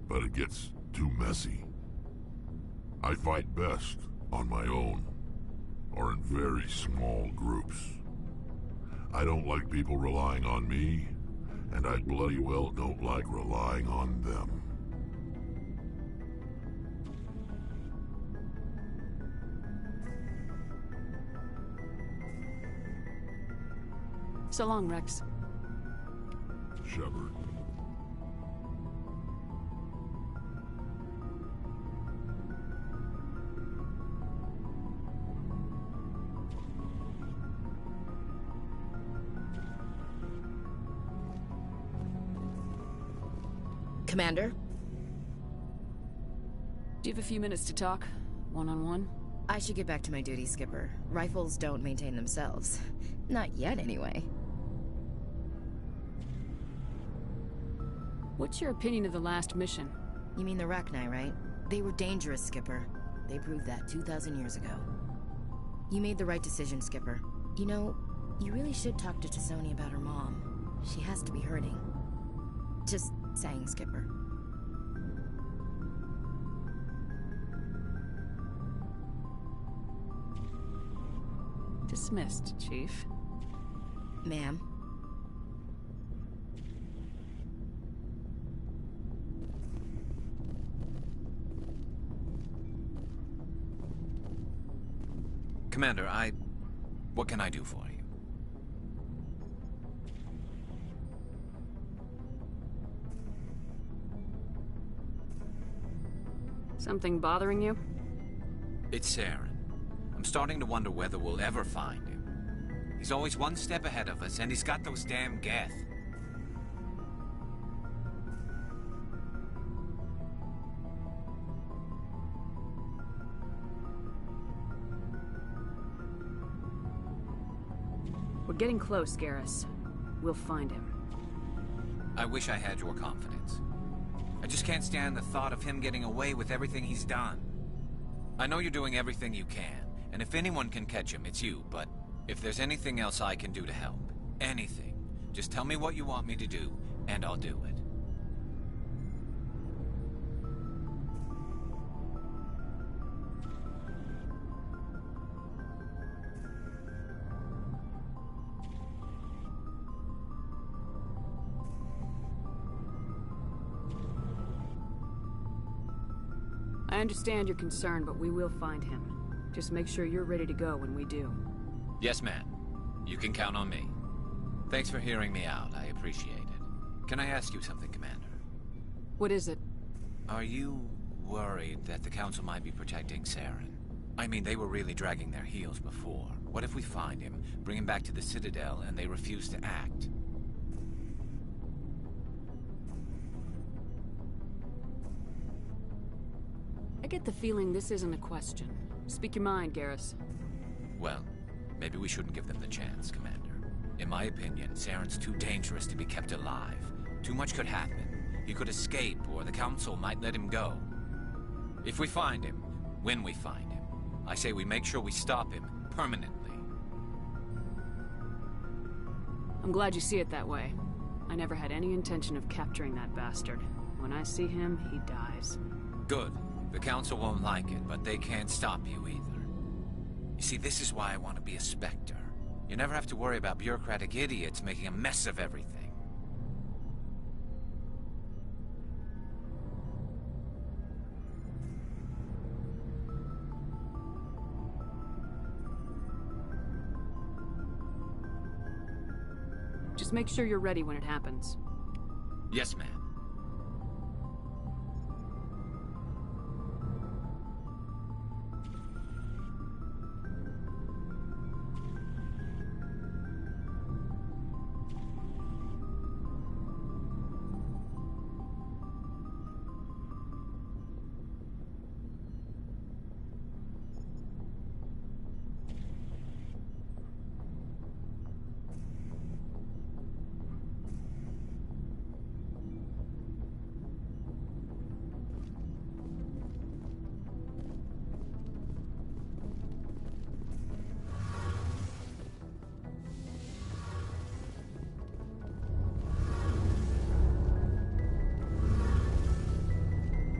but it gets too messy. I fight best on my own, or in very small groups. I don't like people relying on me, and I bloody well don't like relying on them. So long, Rex. Shepard. Commander? Do you have a few minutes to talk? One-on-one? I should get back to my duty, Skipper. Rifles don't maintain themselves. Not yet, anyway. What's your opinion of the last mission? You mean the Rachni, right? They were dangerous, Skipper. They proved that 2,000 years ago. You made the right decision, Skipper. You know, you really should talk to T'Soni about her mom. She has to be hurting. Just saying, Skipper. Dismissed, Chief. Ma'am. Commander, what can I do for you? Something bothering you? It's Saren. I'm starting to wonder whether we'll ever find him. He's always one step ahead of us, and he's got those damn Geth. We're getting close, Garrus. We'll find him. I wish I had your confidence. I just can't stand the thought of him getting away with everything he's done. I know you're doing everything you can, and if anyone can catch him, it's you, but if there's anything else I can do to help, anything, just tell me what you want me to do, and I'll do it. I understand your concern, but we will find him. Just make sure you're ready to go when we do. Yes, ma'am. You can count on me. Thanks for hearing me out. I appreciate it. Can I ask you something, Commander? What is it? Are you worried that the Council might be protecting Saren? I mean, they were really dragging their heels before. What if we find him, bring him back to the Citadel, and they refuse to act? I get the feeling this isn't a question. Speak your mind, Garrus. Well, maybe we shouldn't give them the chance, Commander. In my opinion, Saren's too dangerous to be kept alive. Too much could happen. He could escape, or the Council might let him go. If we find him, when we find him, I say we make sure we stop him permanently. I'm glad you see it that way. I never had any intention of capturing that bastard. When I see him, he dies. Good. The Council won't like it, but they can't stop you either. You see, this is why I want to be a Spectre. You never have to worry about bureaucratic idiots making a mess of everything. Just make sure you're ready when it happens. Yes, ma'am.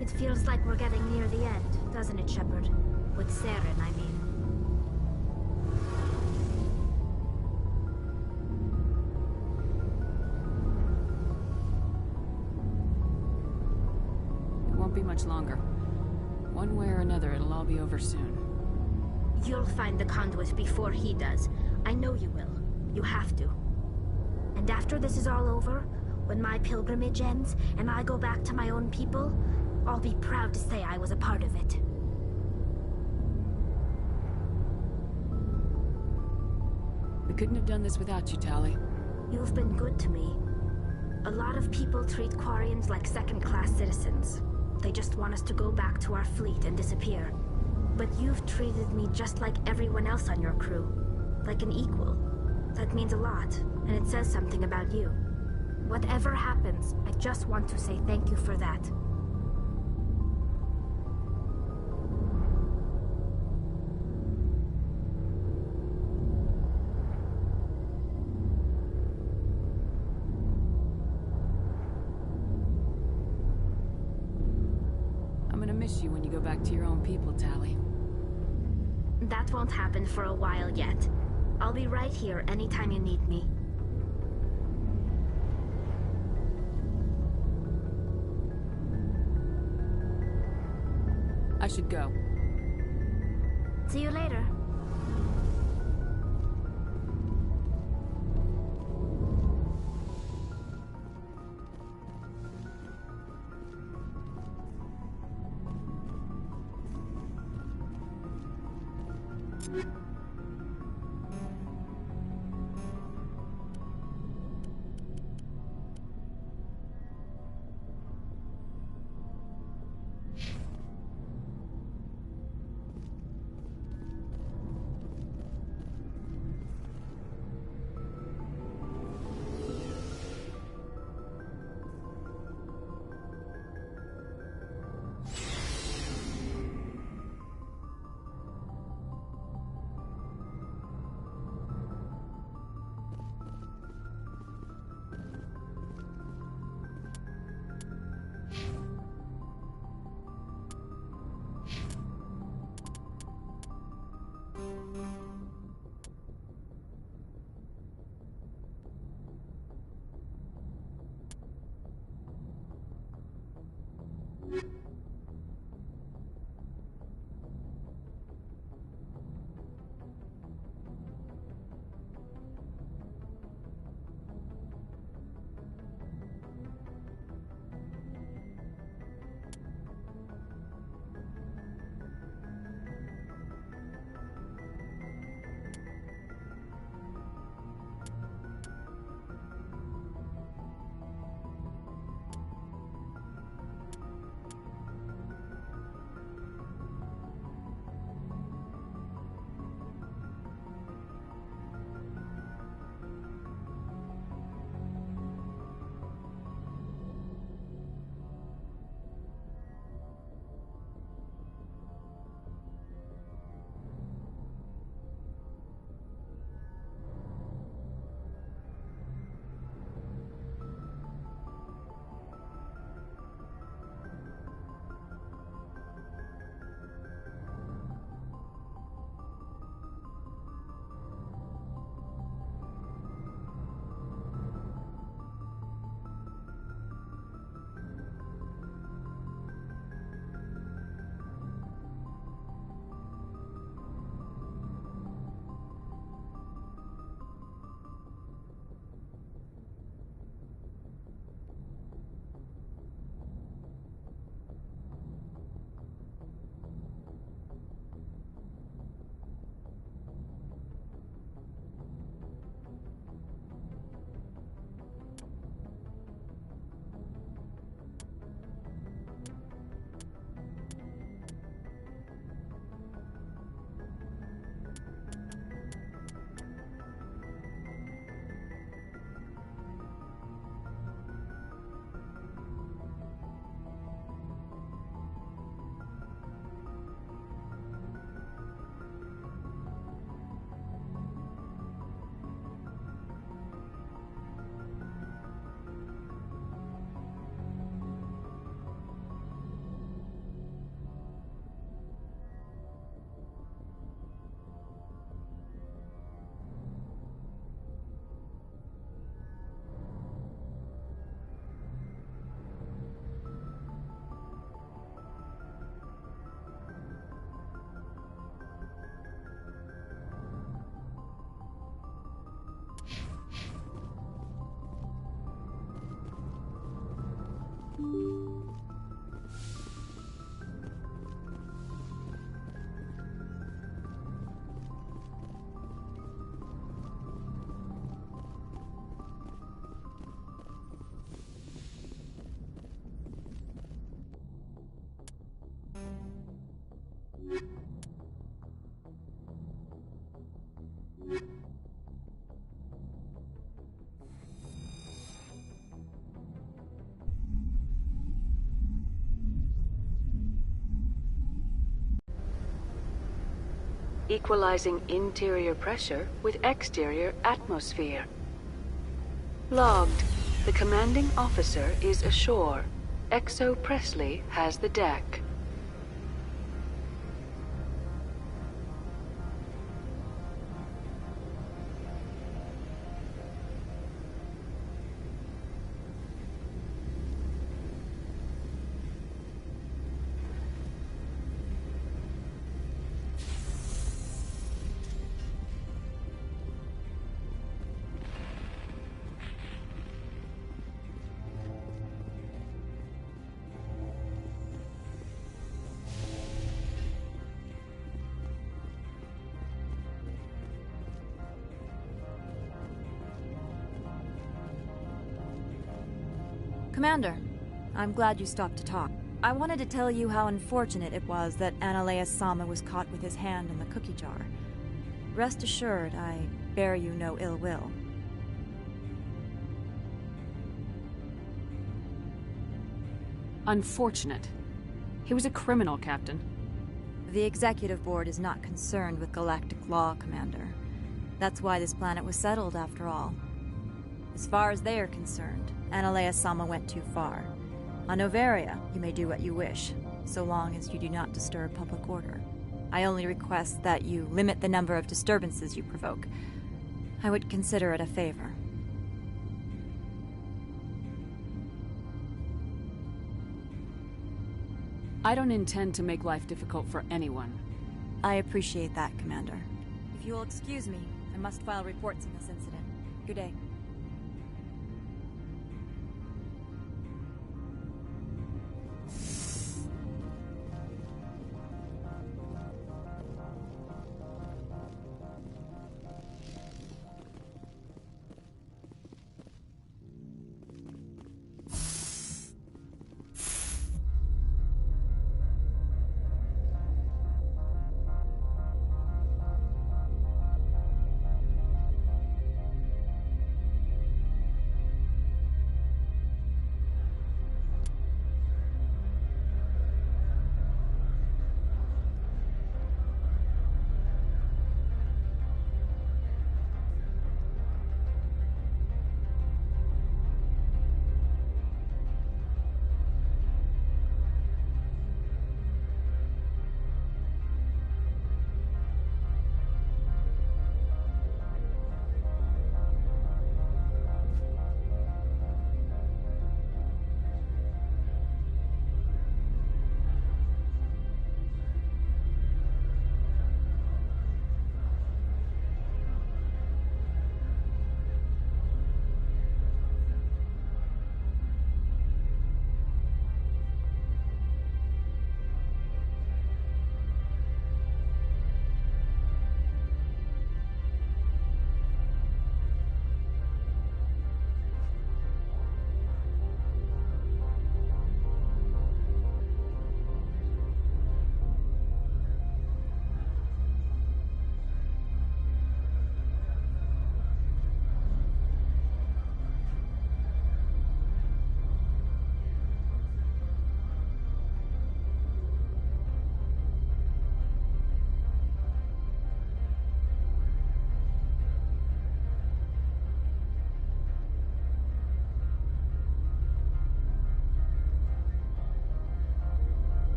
It feels like we're getting near the end, doesn't it, Shepard? With Saren, I mean. It won't be much longer. One way or another, it'll all be over soon. You'll find the conduit before he does. I know you will. You have to. And after this is all over, when my pilgrimage ends and I go back to my own people, I'll be proud to say I was a part of it. We couldn't have done this without you, Tali. You've been good to me. A lot of people treat Quarians like second-class citizens. They just want us to go back to our fleet and disappear. But you've treated me just like everyone else on your crew. Like an equal. That means a lot, and it says something about you. Whatever happens, I just want to say thank you for that. I'm gonna miss you when you go back to your own people, Tally. That won't happen for a while yet. I'll be right here anytime you need me. I should go. See you later. Equalizing interior pressure with exterior atmosphere. Logged. The commanding officer is ashore. Exo Presley has the deck. Commander, I'm glad you stopped to talk. I wanted to tell you how unfortunate it was that Analeus Sama was caught with his hand in the cookie jar. Rest assured, I bear you no ill will. Unfortunate. He was a criminal, Captain. The Executive Board is not concerned with galactic law, Commander. That's why this planet was settled, after all. As far as they are concerned, Analeus Sama went too far. On Noveria, you may do what you wish, so long as you do not disturb public order. I only request that you limit the number of disturbances you provoke. I would consider it a favor. I don't intend to make life difficult for anyone. I appreciate that, Commander. If you will excuse me, I must file reports on this incident. Good day.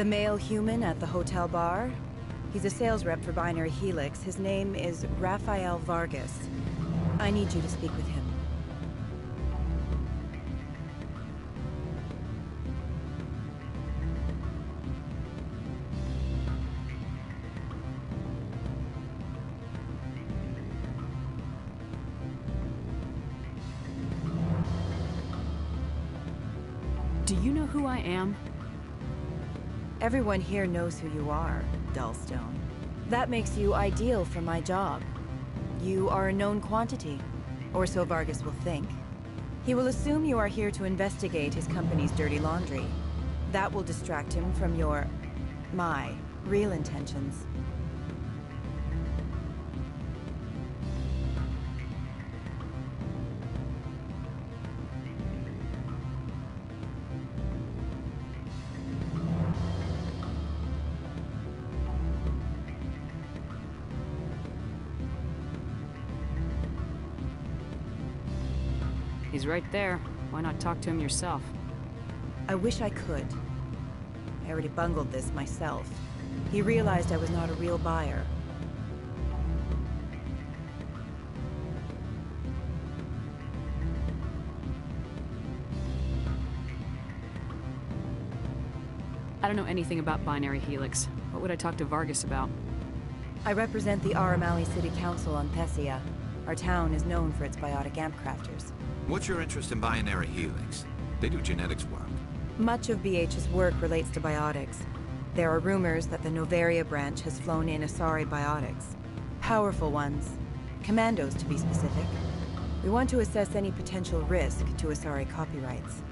The male human at the hotel bar? He's a sales rep for Binary Helix. His name is Rafael Vargas. I need you to speak with him. Do you know who I am? Everyone here knows who you are, Dullstone. That makes you ideal for my job. You are a known quantity, or so Vargas will think. He will assume you are here to investigate his company's dirty laundry. That will distract him from my real intentions. He's right there. Why not talk to him yourself? I wish I could. I already bungled this myself. He realized I was not a real buyer. I don't know anything about Binary Helix. What would I talk to Vargas about? I represent the Aramali City Council on Thessia. Our town is known for its biotic amp crafters. What's your interest in Binary Helix? They do genetics work. Much of BH's work relates to biotics. There are rumors that the Novaria branch has flown in Asari biotics. Powerful ones. Commandos, to be specific. We want to assess any potential risk to Asari copyrights.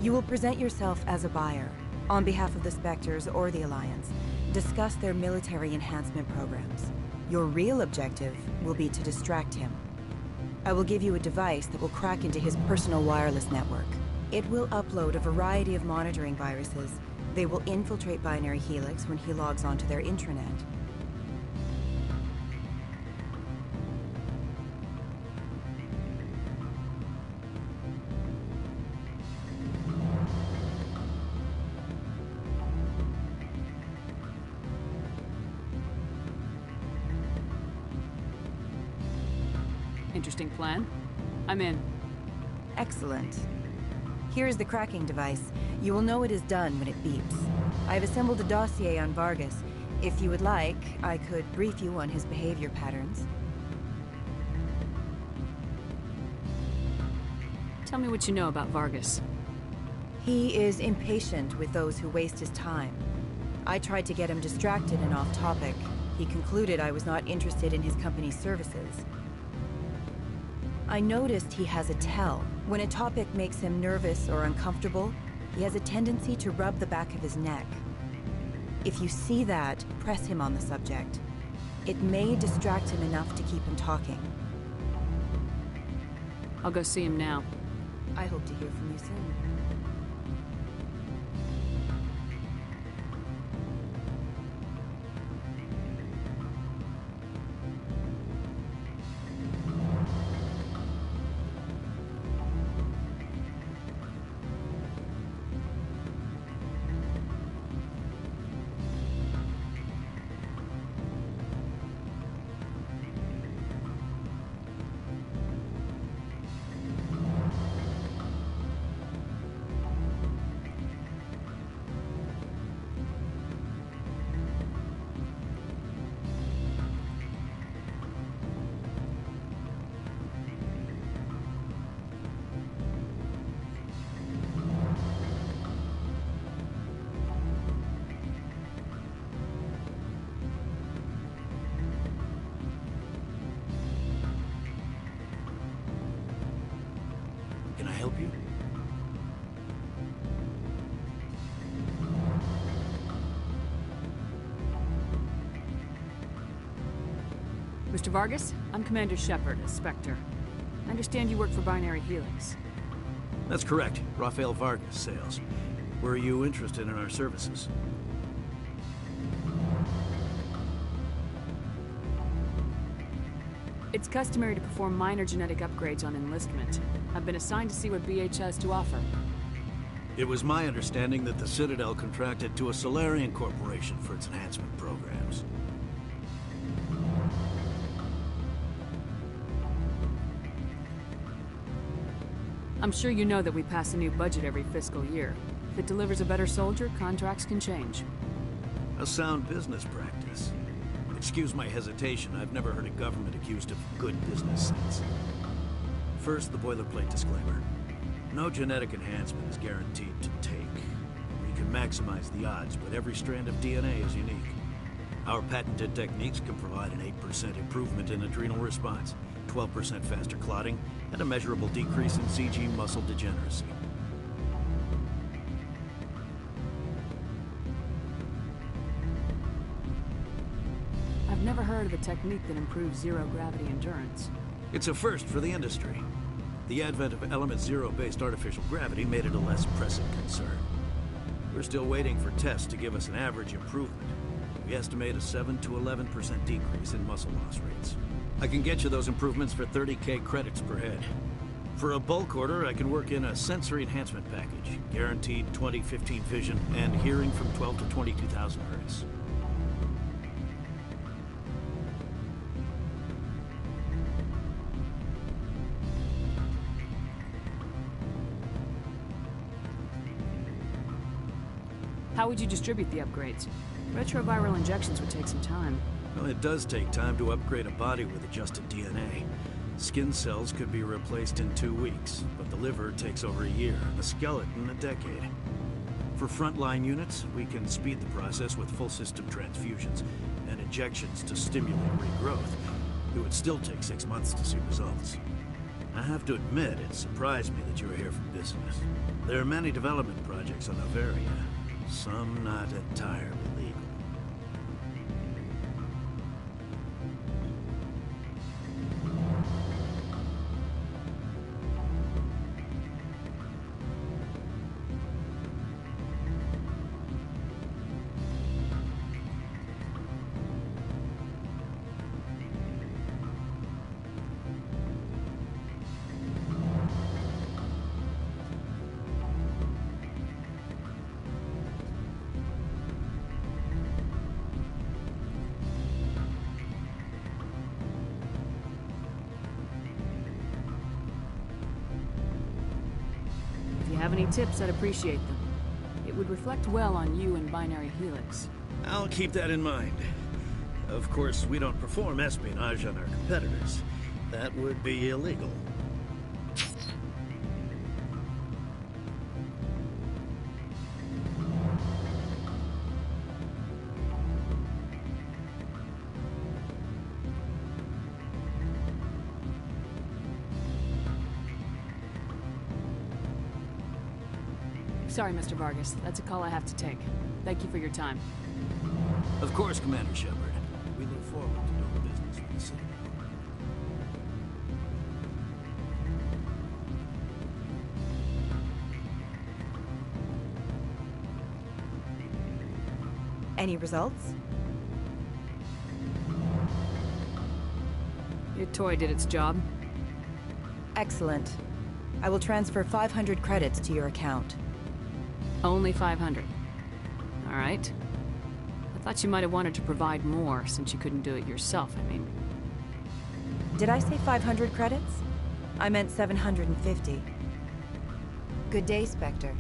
You will present yourself as a buyer, on behalf of the Spectres or the Alliance. Discuss their military enhancement programs. Your real objective will be to distract him. I will give you a device that will crack into his personal wireless network. It will upload a variety of monitoring viruses. They will infiltrate Binary Helix when he logs onto their intranet. Interesting plan. I'm in. Excellent. Here is the cracking device. You will know it is done when it beeps. I've assembled a dossier on Vargas. If you would like, I could brief you on his behavior patterns. Tell me what you know about Vargas. He is impatient with those who waste his time. I tried to get him distracted and off topic. He concluded I was not interested in his company's services. I noticed he has a tell. When a topic makes him nervous or uncomfortable, he has a tendency to rub the back of his neck. If you see that, press him on the subject. It may distract him enough to keep him talking. I'll go see him now. I hope to hear from you soon. Can I help you? Mr. Vargas, I'm Commander Shepard, a Spectre. I understand you work for Binary Helix. That's correct. Rafael Vargas, sales. Were you interested in our services? It's customary to perform minor genetic upgrades on enlistment. I've been assigned to see what BH has to offer. It was my understanding that the Citadel contracted to a Solarian corporation for its enhancement programs. I'm sure you know that we pass a new budget every fiscal year. If it delivers a better soldier, contracts can change. A sound business practice. Excuse my hesitation, I've never heard a government accused of good business sense. First, the boilerplate disclaimer. No genetic enhancement is guaranteed to take. We can maximize the odds, but every strand of DNA is unique. Our patented techniques can provide an 8% improvement in adrenal response, 12% faster clotting, and a measurable decrease in CG muscle degeneracy. I've never heard of a technique that improves zero-gravity endurance. It's a first for the industry. The advent of Element Zero-based artificial gravity made it a less pressing concern. We're still waiting for tests to give us an average improvement. We estimate a 7 to 11% decrease in muscle loss rates. I can get you those improvements for 30K credits per head. For a bulk order, I can work in a sensory enhancement package, guaranteed 20/15 vision, and hearing from 12 to 22,000 hertz. How would you distribute the upgrades? Retroviral injections would take some time. Well, it does take time to upgrade a body with adjusted DNA. Skin cells could be replaced in 2 weeks, but the liver takes over a year, the skeleton a decade. For frontline units, we can speed the process with full system transfusions and injections to stimulate regrowth. It would still take 6 months to see results. I have to admit, it surprised me that you were here for business. There are many development projects on Noveria, some not entirely legal. If you have any tips, I'd appreciate them. It would reflect well on you and Binary Helix. I'll keep that in mind. Of course, we don't perform espionage on our competitors. That would be illegal. Sorry, Mr. Vargas. That's a call I have to take. Thank you for your time. Of course, Commander Shepard. We look forward to doing business with the Citadel. Any results? Your toy did its job. Excellent. I will transfer 500 credits to your account. Only 500. All right. I thought you might have wanted to provide more, since you couldn't do it yourself, I mean. Did I say 500 credits? I meant 750. Good day, Spectre.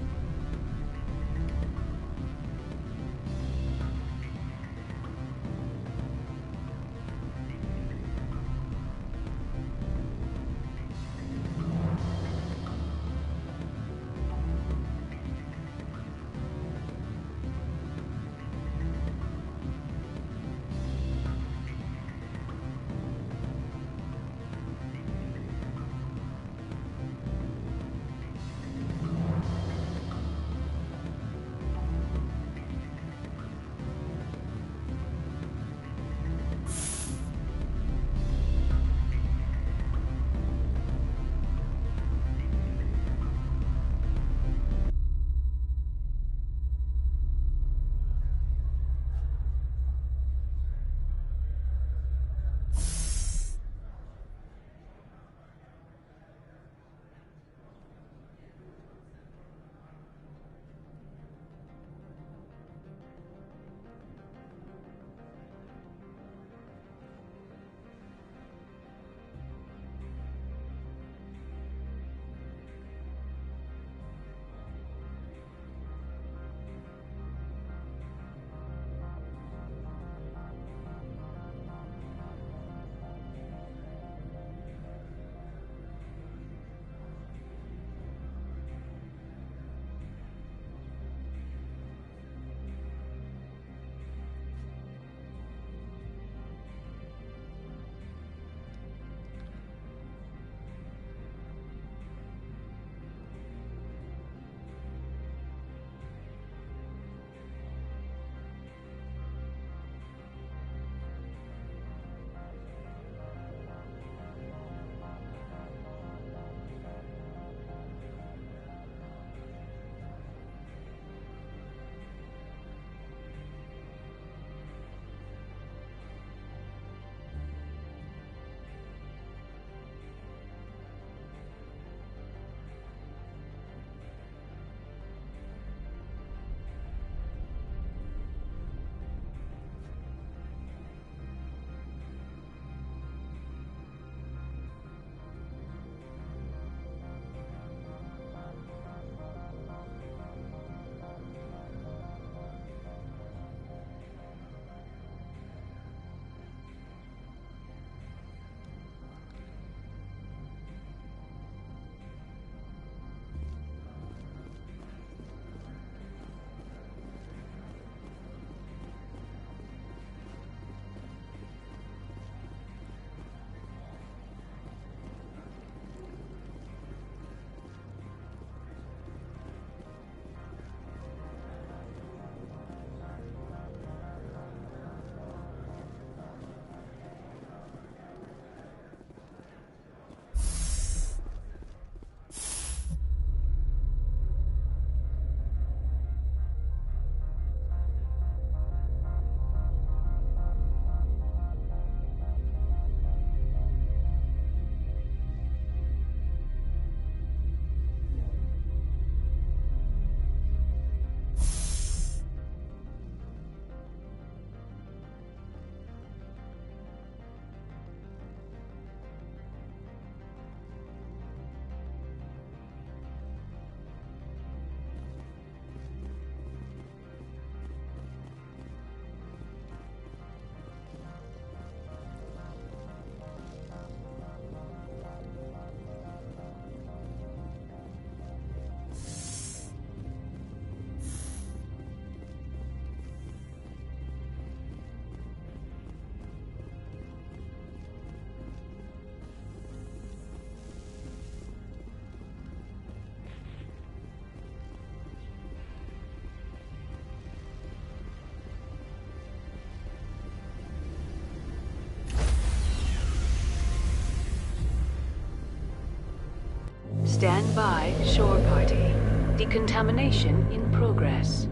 Stand by, shore party. Decontamination in progress.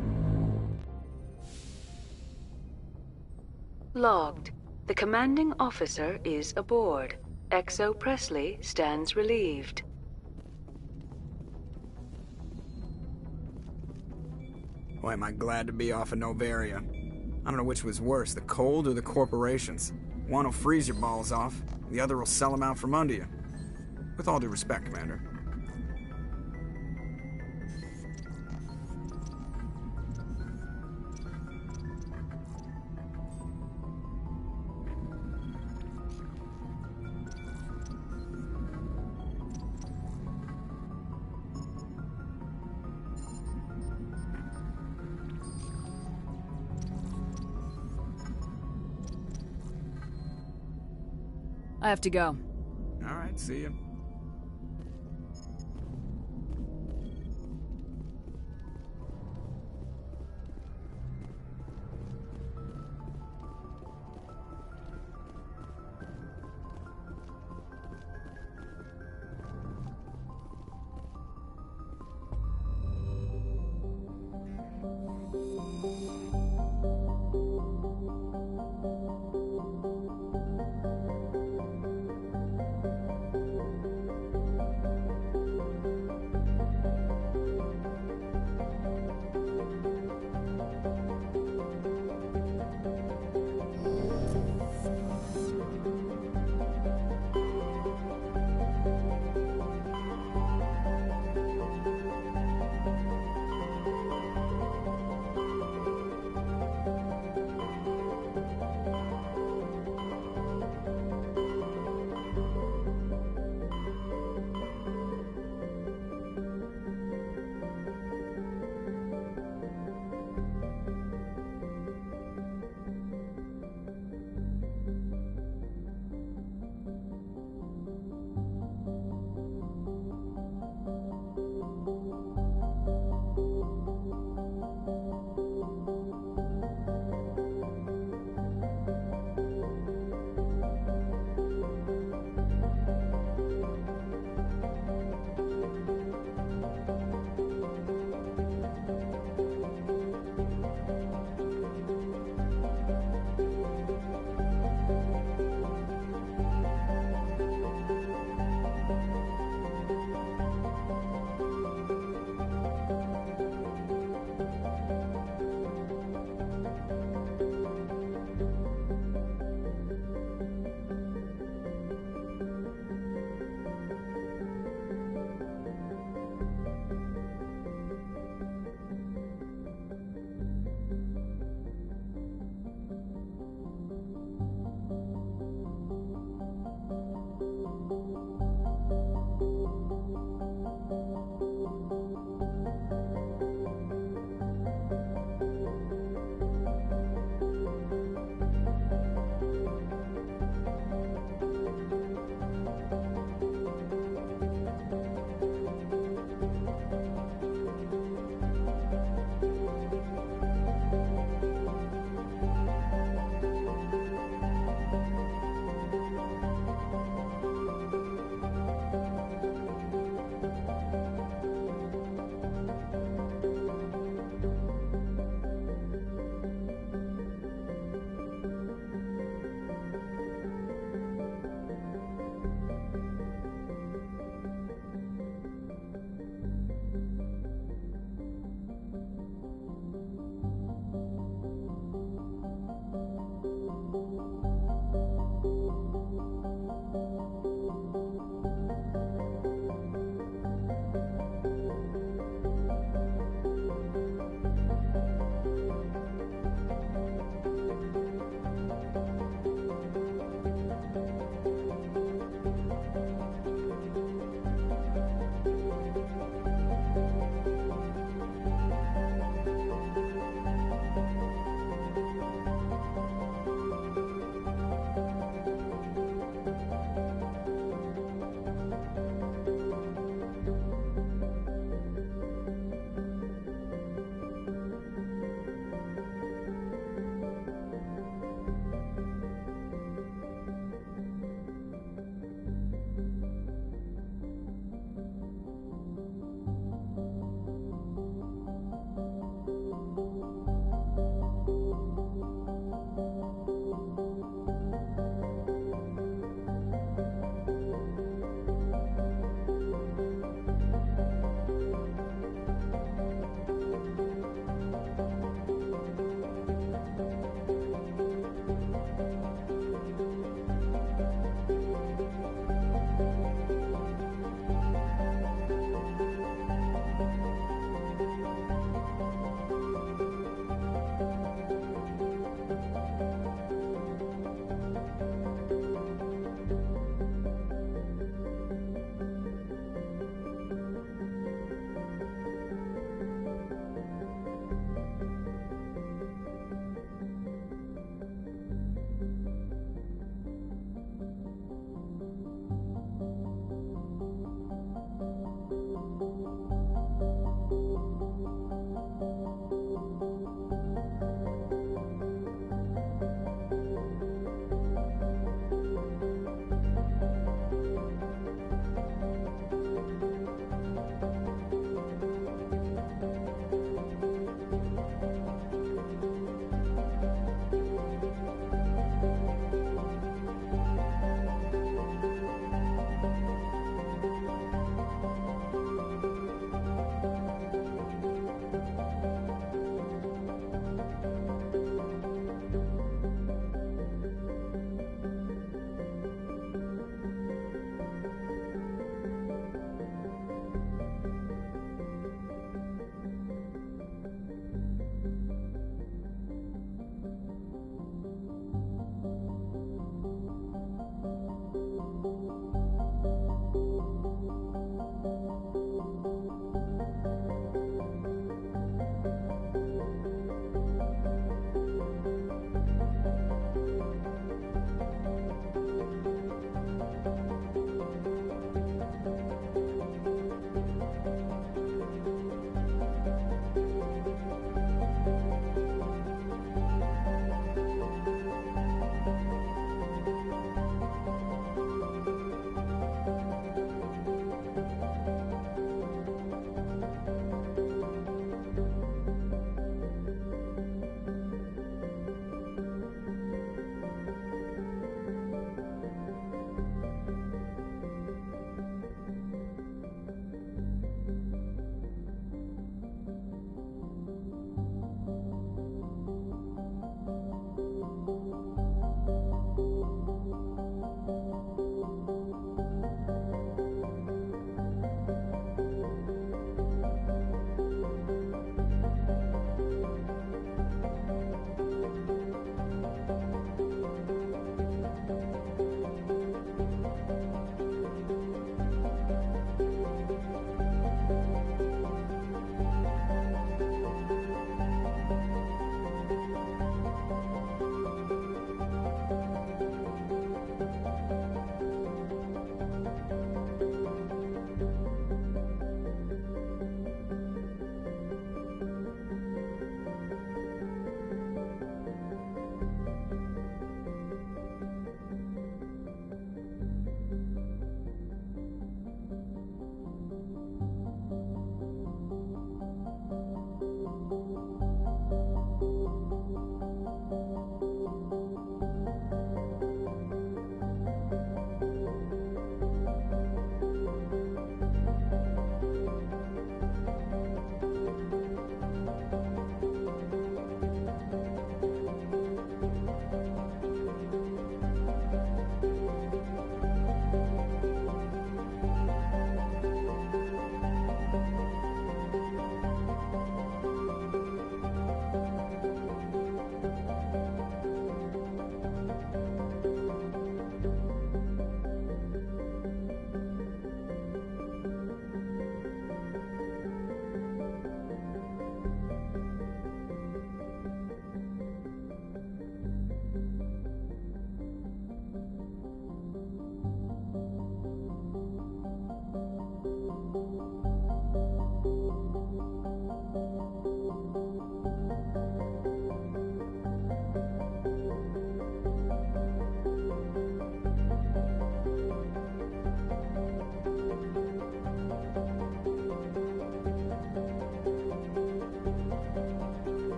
Logged. The commanding officer is aboard. XO Presley stands relieved. Boy, am I glad to be off of Novaria. I don't know which was worse, the cold or the corporations. One will freeze your balls off, the other will sell them out from under you. With all due respect, Commander. I have to go. All right, see you.